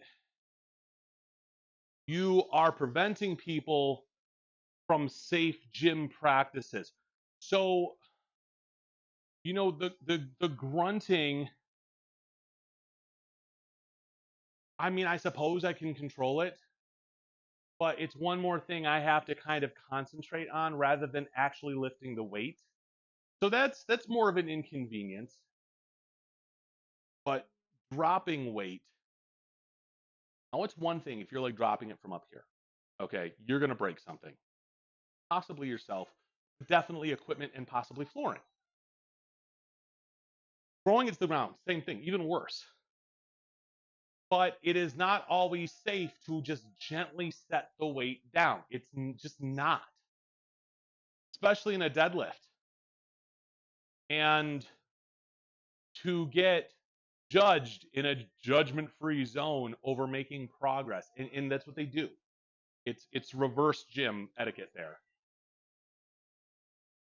you are preventing people from safe gym practices. So, you know, the grunting, I mean, I suppose I can control it, but it's one more thing I have to kind of concentrate on rather than actually lifting the weight. So that's more of an inconvenience. But dropping weight, now it's one thing if you're like dropping it from up here. Okay, you're gonna break something. Possibly yourself, definitely equipment and possibly flooring. Throwing it to the ground, same thing, even worse. But it is not always safe to just gently set the weight down. It's just not, especially in a deadlift. And to get judged in a judgment-free zone over making progress, and that's what they do. It's reverse gym etiquette there.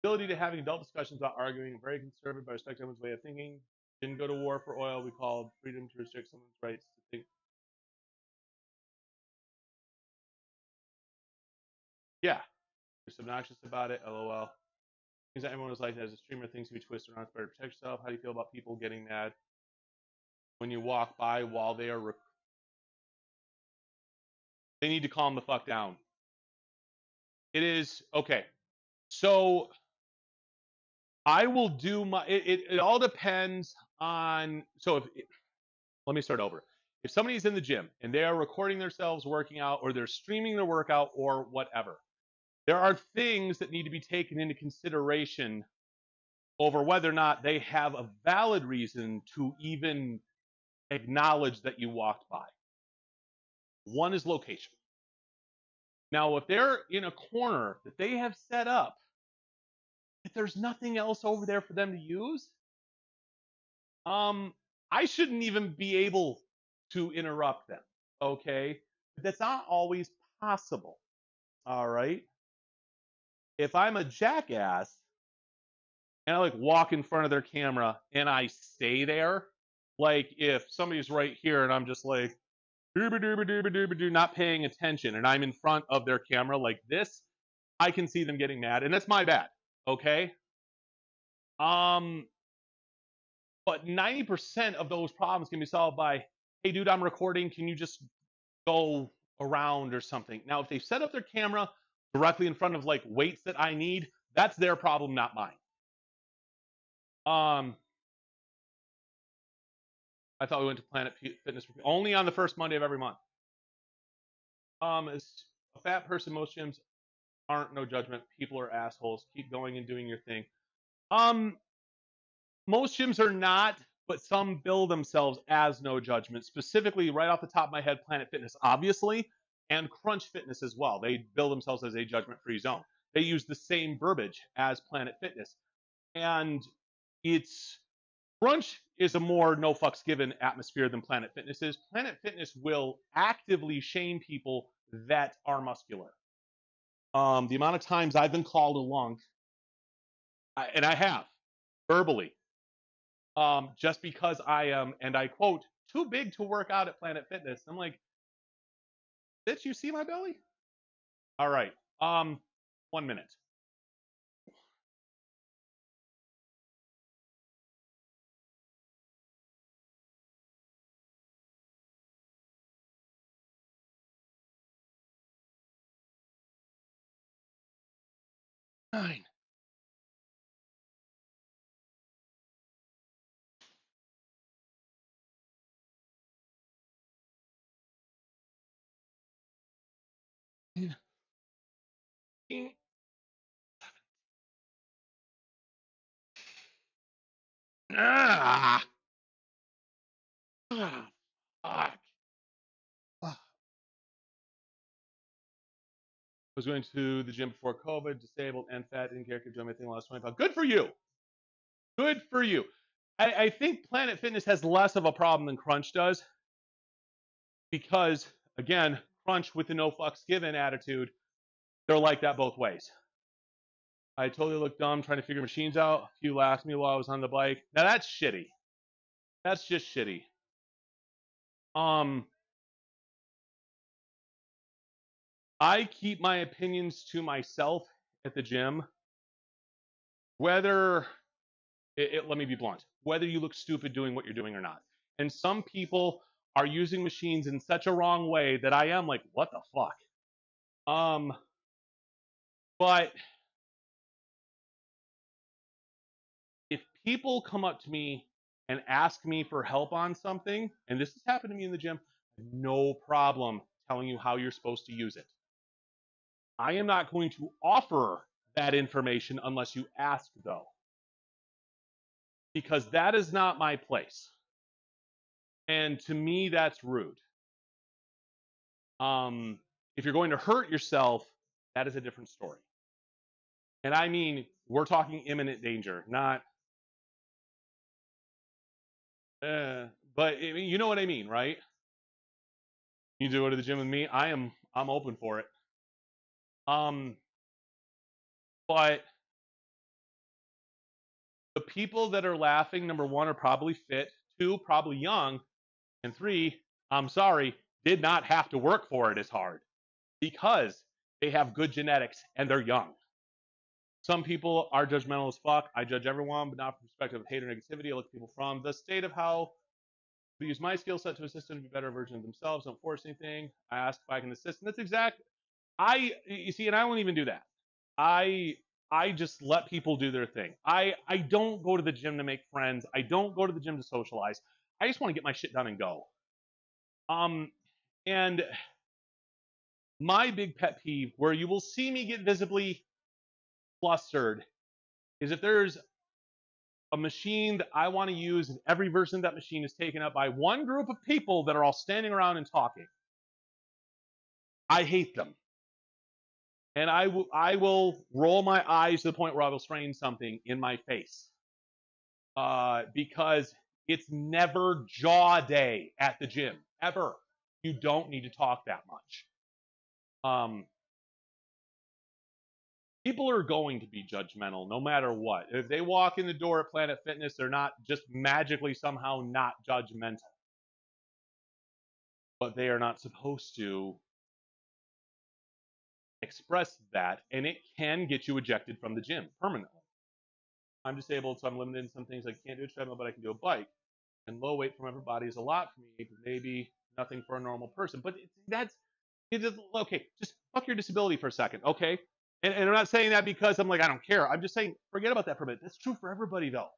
Ability to having adult discussions without arguing, very conservative, but respect everyone's way of thinking. Didn't go to war for oil. We called freedom to restrict someone's rights to think. Yeah, just obnoxious about it. LOL. Things that everyone was like as a streamer, things can be twisted around. It's better to protect yourself. How do you feel about people getting mad when you walk by while they are? They need to calm the fuck down. It is okay. So I will do my. It all depends on. So let me start over. If somebody's in the gym and they are recording themselves working out, or they're streaming their workout, or whatever, there are things that need to be taken into consideration over whether or not they have a valid reason to even acknowledge that you walked by. One is location. Now, if they're in a corner that they have set up, if there's nothing else over there for them to use, I shouldn't even be able to interrupt them. Okay, but that's not always possible. All right. If I'm a jackass and I like walk in front of their camera and I stay there, like if somebody's right here and I'm just like dooba dooba dooba dooba doo, not paying attention, and I'm in front of their camera like this, I can see them getting mad, and that's my bad. Okay. Um, but 90% of those problems can be solved by, hey, dude, I'm recording. Can you just go around or something? Now, if they set up their camera directly in front of like weights that I need, that's their problem, not mine. I thought we went to Planet Fitness only on the first Monday of every month. As a fat person, most gyms aren't, no judgment. People are assholes. Keep going and doing your thing. Most gyms are not, but some bill themselves as no judgment. Specifically, right off the top of my head, Planet Fitness, obviously, and Crunch Fitness as well. They bill themselves as a judgment-free zone. They use the same verbiage as Planet Fitness. And it's Crunch is a more no fucks given atmosphere than Planet Fitness is. Planet Fitness will actively shame people that are muscular. The amount of times I've been called a lunk, and I have, verbally, just because I am, and I quote, too big to work out at Planet Fitness. I'm like, bitch, you see my belly? All right. 1 minute. Nine. Ah, ah, fuck. I was going to the gym before COVID, disabled and fat, didn't care, kept doing my thing, lost 20 pounds. Good for you. Good for you. I think Planet Fitness has less of a problem than Crunch does because, again, Crunch with the no fucks given attitude, they're like that both ways. I totally looked dumb trying to figure machines out. A few laughed at me while I was on the bike. Now that's shitty. That's just shitty. I keep my opinions to myself at the gym. Whether let me be blunt, whether you look stupid doing what you're doing or not. And some people are using machines in such a wrong way that I am like, what the fuck? But if people come up to me and ask me for help on something, and this has happened to me in the gym, no problem telling you how you're supposed to use it. I am not going to offer that information unless you ask, though, because that is not my place. And to me, that's rude. If you're going to hurt yourself, that is a different story. And I mean, we're talking imminent danger, not. But I mean, you know what I mean, right? You do go to the gym with me. I'm open for it. But the people that are laughing, number one, are probably fit. Two, probably young. And three, I'm sorry, did not have to work for it as hard because they have good genetics and they're young. Some people are judgmental as fuck. I judge everyone, but not from the perspective of hate or negativity. I look at people from the state of how to use my skill set to assist them to be a better version of themselves. Don't force anything. I ask if I can assist. And that's exact. You see, and I won't even do that. I just let people do their thing. I don't go to the gym to make friends. I don't go to the gym to socialize. I just want to get my shit done and go. And my big pet peeve where you will see me get visibly flustered is if there's a machine that I want to use and every version of that machine is taken up by one group of people that are all standing around and talking. I hate them. And I will roll my eyes to the point where I will strain something in my face. Because it's never jaw day at the gym, ever. You don't need to talk that much. People are going to be judgmental no matter what. If they walk in the door at Planet Fitness, they're not just magically somehow not judgmental. But they are not supposed to express that, and it can get you ejected from the gym permanently. I'm disabled, so I'm limited in some things. I can't do a treadmill, but I can do a bike. And low weight from every body is a lot for me, but maybe nothing for a normal person. But okay. Just fuck your disability for a second, okay? And I'm not saying that because I'm like, I don't care. I'm just saying, forget about that for a minute. That's true for everybody, though.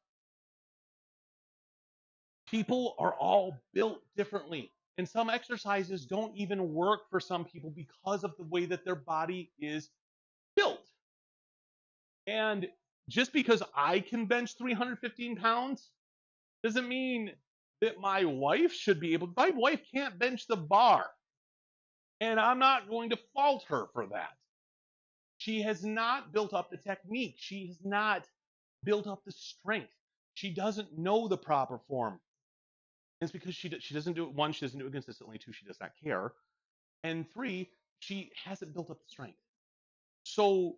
People are all built differently. And some exercises don't even work for some people because of the way that their body is built. And just because I can bench 315 pounds doesn't mean that my wife should be able. My wife can't bench the bar. And I'm not going to fault her for that. She has not built up the technique. She has not built up the strength. She doesn't know the proper form. And it's because she doesn't do it. One, she doesn't do it consistently. Two, she does not care. And three, she hasn't built up the strength. So,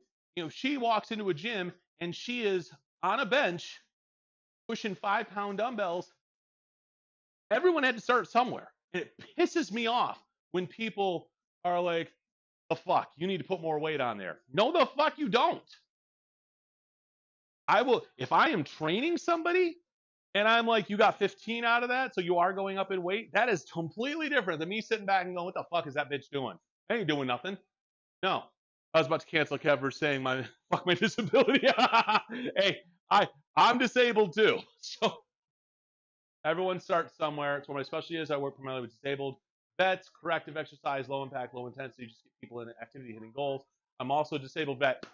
she walks into a gym and she is on a bench pushing 5-pound dumbbells. Everyone had to start somewhere. And it pisses me off when people are like, the fuck, you need to put more weight on there. No, the fuck you don't. If I am training somebody and I'm like, you got 15 out of that, so you are going up in weight, that is completely different than me sitting back and going, what the fuck is that bitch doing? I ain't doing nothing. No. I was about to cancel Kev for saying fuck my disability. Hey, I'm disabled too. So everyone starts somewhere. It's what my specialty is. I work primarily with disabled vets, corrective exercise, low impact, low intensity, just get people in activity hitting goals. I'm also a disabled vet.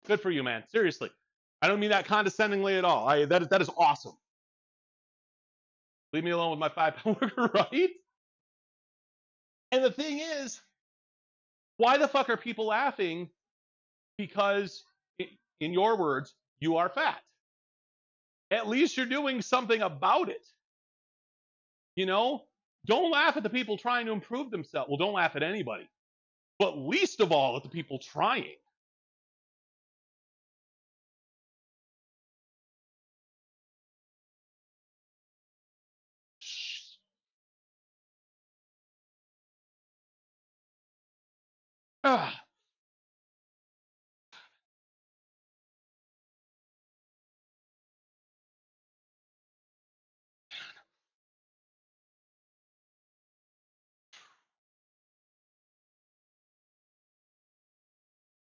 Good for you, man. Seriously. I don't mean that condescendingly at all. That is awesome. Leave me alone with my 5-pound worker, right? And the thing is, why the fuck are people laughing? Because, in your words, you are fat. At least you're doing something about it. Don't laugh at the people trying to improve themselves. Well, don't laugh at anybody. But least of all at the people trying. Ah.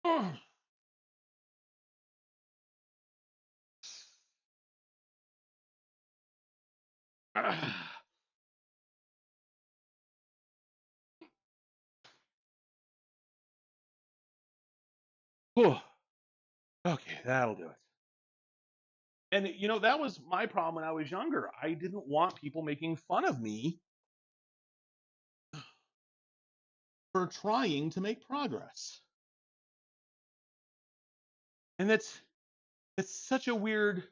Ah. Whew. Okay, that'll do it. And that was my problem when I was younger. I didn't want people making fun of me for trying to make progress. And that's such a weird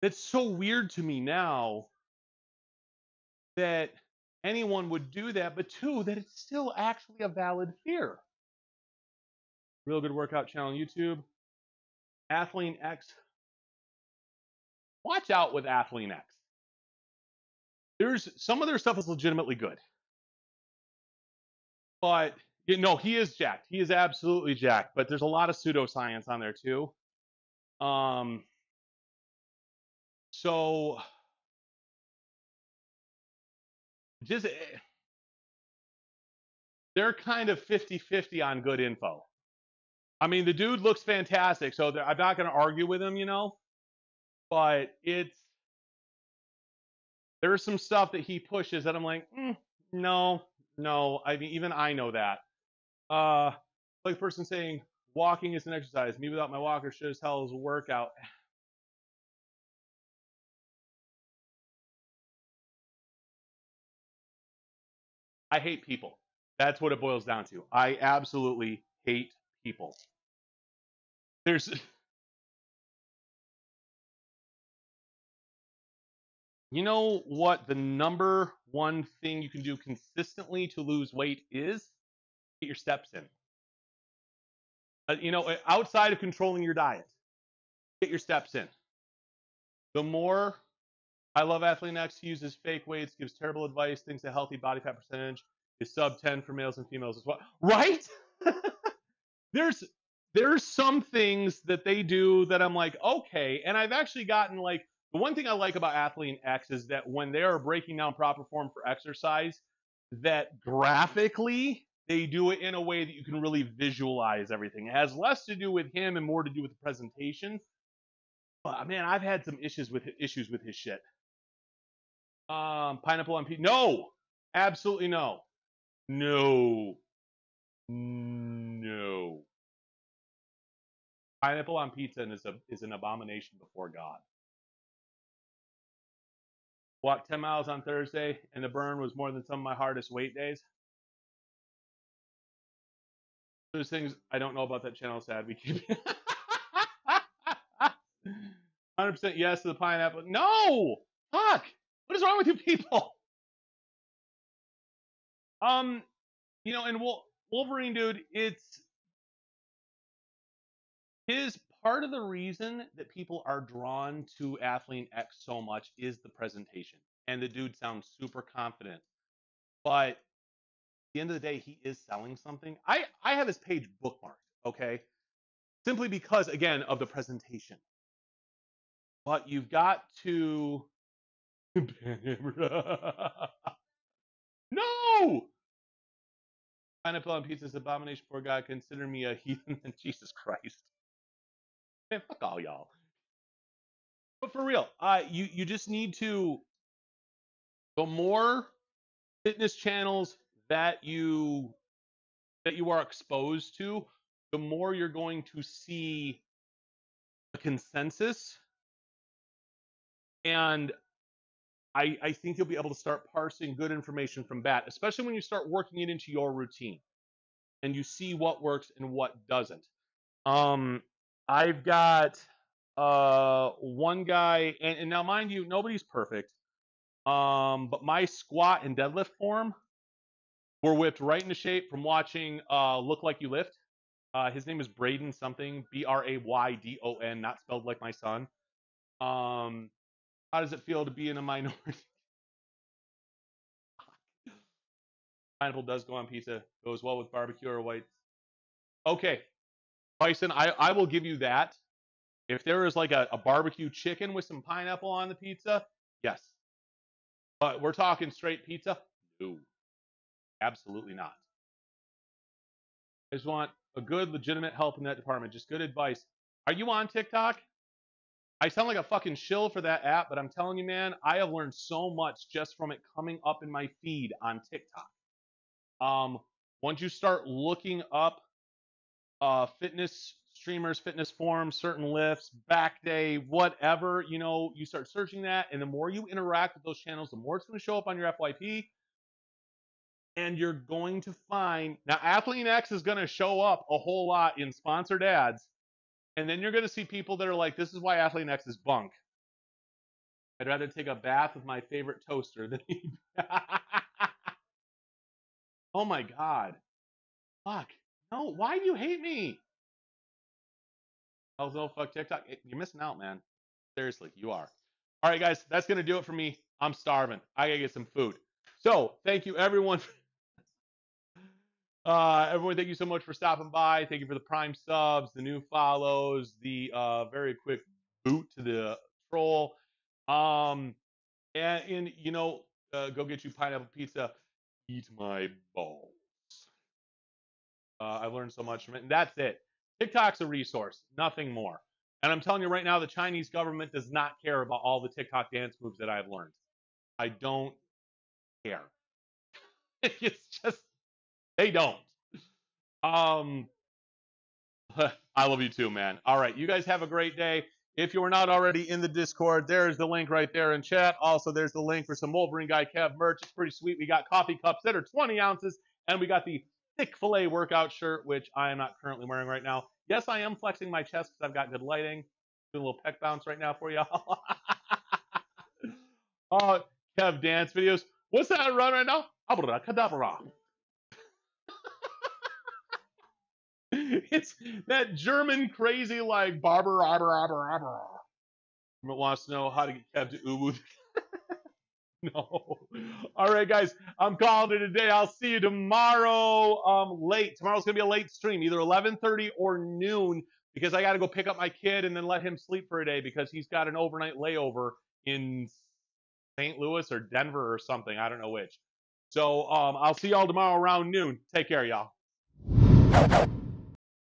that's so weird to me now that anyone would do that, but two, that it's still actually a valid fear. Real good workout channel on YouTube. Athlean X. Watch out with Athlean X. There's some of their stuff is legitimately good. But he is jacked. He is absolutely jacked. But there's a lot of pseudoscience on there too. So just they're kind of 50-50 on good info. I mean, the dude looks fantastic, so I'm not going to argue with him, but there's some stuff that he pushes that I'm like, no. I mean, even I know that. Like a person saying walking is an exercise. Me without my walker sure as hell is a workout. I hate people. That's what it boils down to. I absolutely hate people. There's You know what the number one thing you can do consistently to lose weight is? Get your steps in. Outside of controlling your diet, get your steps in. The more I love Athlean X, he uses fake weights, gives terrible advice, thinks a healthy body fat percentage is sub 10 for males and females as well. Right? there's some things that they do that I'm like, okay. And I've actually gotten the one thing I like about Athlean X is that when they are breaking down proper form for exercise, that graphically they do it in a way that you can really visualize everything. It has less to do with him and more to do with the presentation. But man, I've had some issues with his shit. Pineapple on pizza? No, absolutely no, no. Pineapple on pizza is an abomination before God. Walked 10 miles on Thursday, and the burn was more than some of my hardest weight days. There's things I don't know about that channel. Sad we keep. 100% yes to the pineapple. No, fuck. What is wrong with you people? And Wolverine, dude, it's his part of the reason that people are drawn to Athlean X so much is the presentation, and the dude sounds super confident. But at the end of the day, he is selling something. I have his page bookmarked, okay, simply because again of the presentation. But you've got to. No! Pineapple on pizza is abomination for God. Consider me a heathen than Jesus Christ. Man, fuck all y'all. But for real, you just need to. The more fitness channels that you are exposed to, the more you're going to see a consensus, and I think you'll be able to start parsing good information from bad, especially when you start working it into your routine and you see what works and what doesn't. I've got one guy, and now mind you, nobody's perfect. But my squat and deadlift form were whipped right into shape from watching Look Like You Lift. His name is Braydon something, Braydon, not spelled like my son. How does it feel to be in a minority? Pineapple does go on pizza. Goes well with barbecue or whites. Okay, Bison, I will give you that. If there is like a barbecue chicken with some pineapple on the pizza, yes. But we're talking straight pizza? No, absolutely not. I just want a good, legitimate help in that department. Just good advice. Are you on TikTok? I sound like a fucking shill for that app, but I'm telling you, man, I have learned so much just from it coming up in my feed on TikTok. Once you start looking up fitness streamers, fitness forums, certain lifts, back day, whatever, you know, you start searching that, and the more you interact with those channels, the more it's going to show up on your FYP. And you're going to find now Athlean X is going to show up a whole lot in sponsored ads, and then you're going to see people that are like, "This is why Athlean X is bunk. I'd rather take a bath with my favorite toaster than eat." Oh my god, fuck! No, why do you hate me? Oh, fuck TikTok. You're missing out, man. Seriously, you are. All right, guys, that's going to do it for me. I'm starving. I got to get some food. So, thank you, everyone. Everyone, thank you so much for stopping by. Thank you for the Prime subs, the new follows, the very quick boot to the troll. And you know, go get you pineapple pizza. Eat my balls. I've learned so much from it. And that's it. TikTok's a resource, nothing more. And I'm telling you right now, the Chinese government does not care about all the TikTok dance moves that I've learned. I don't care. It's just, they don't. I love you too, man. All right, you guys have a great day. If you are not already in the Discord, there's the link right there in chat. Also, there's the link for some Wolverine Guy Kev merch. It's pretty sweet. We got coffee cups that are 20 ounces, and we got the thick filet workout shirt, which I am not currently wearing right now. Yes, I am flexing my chest because I've got good lighting. Doing a little peck bounce right now for y'all. Kev dance videos. What's that run right now? Abracadabra. It's that German crazy like barber. Wants to know how to get Kev to Ubu. No. All right, guys. I'm calling it a day. I'll see you tomorrow late. Tomorrow's going to be a late stream, either 11:30 or noon, because I got to go pick up my kid and then let him sleep for a day because he's got an overnight layover in St. Louis or Denver or something. I don't know which. So I'll see y'all tomorrow around noon. Take care, y'all.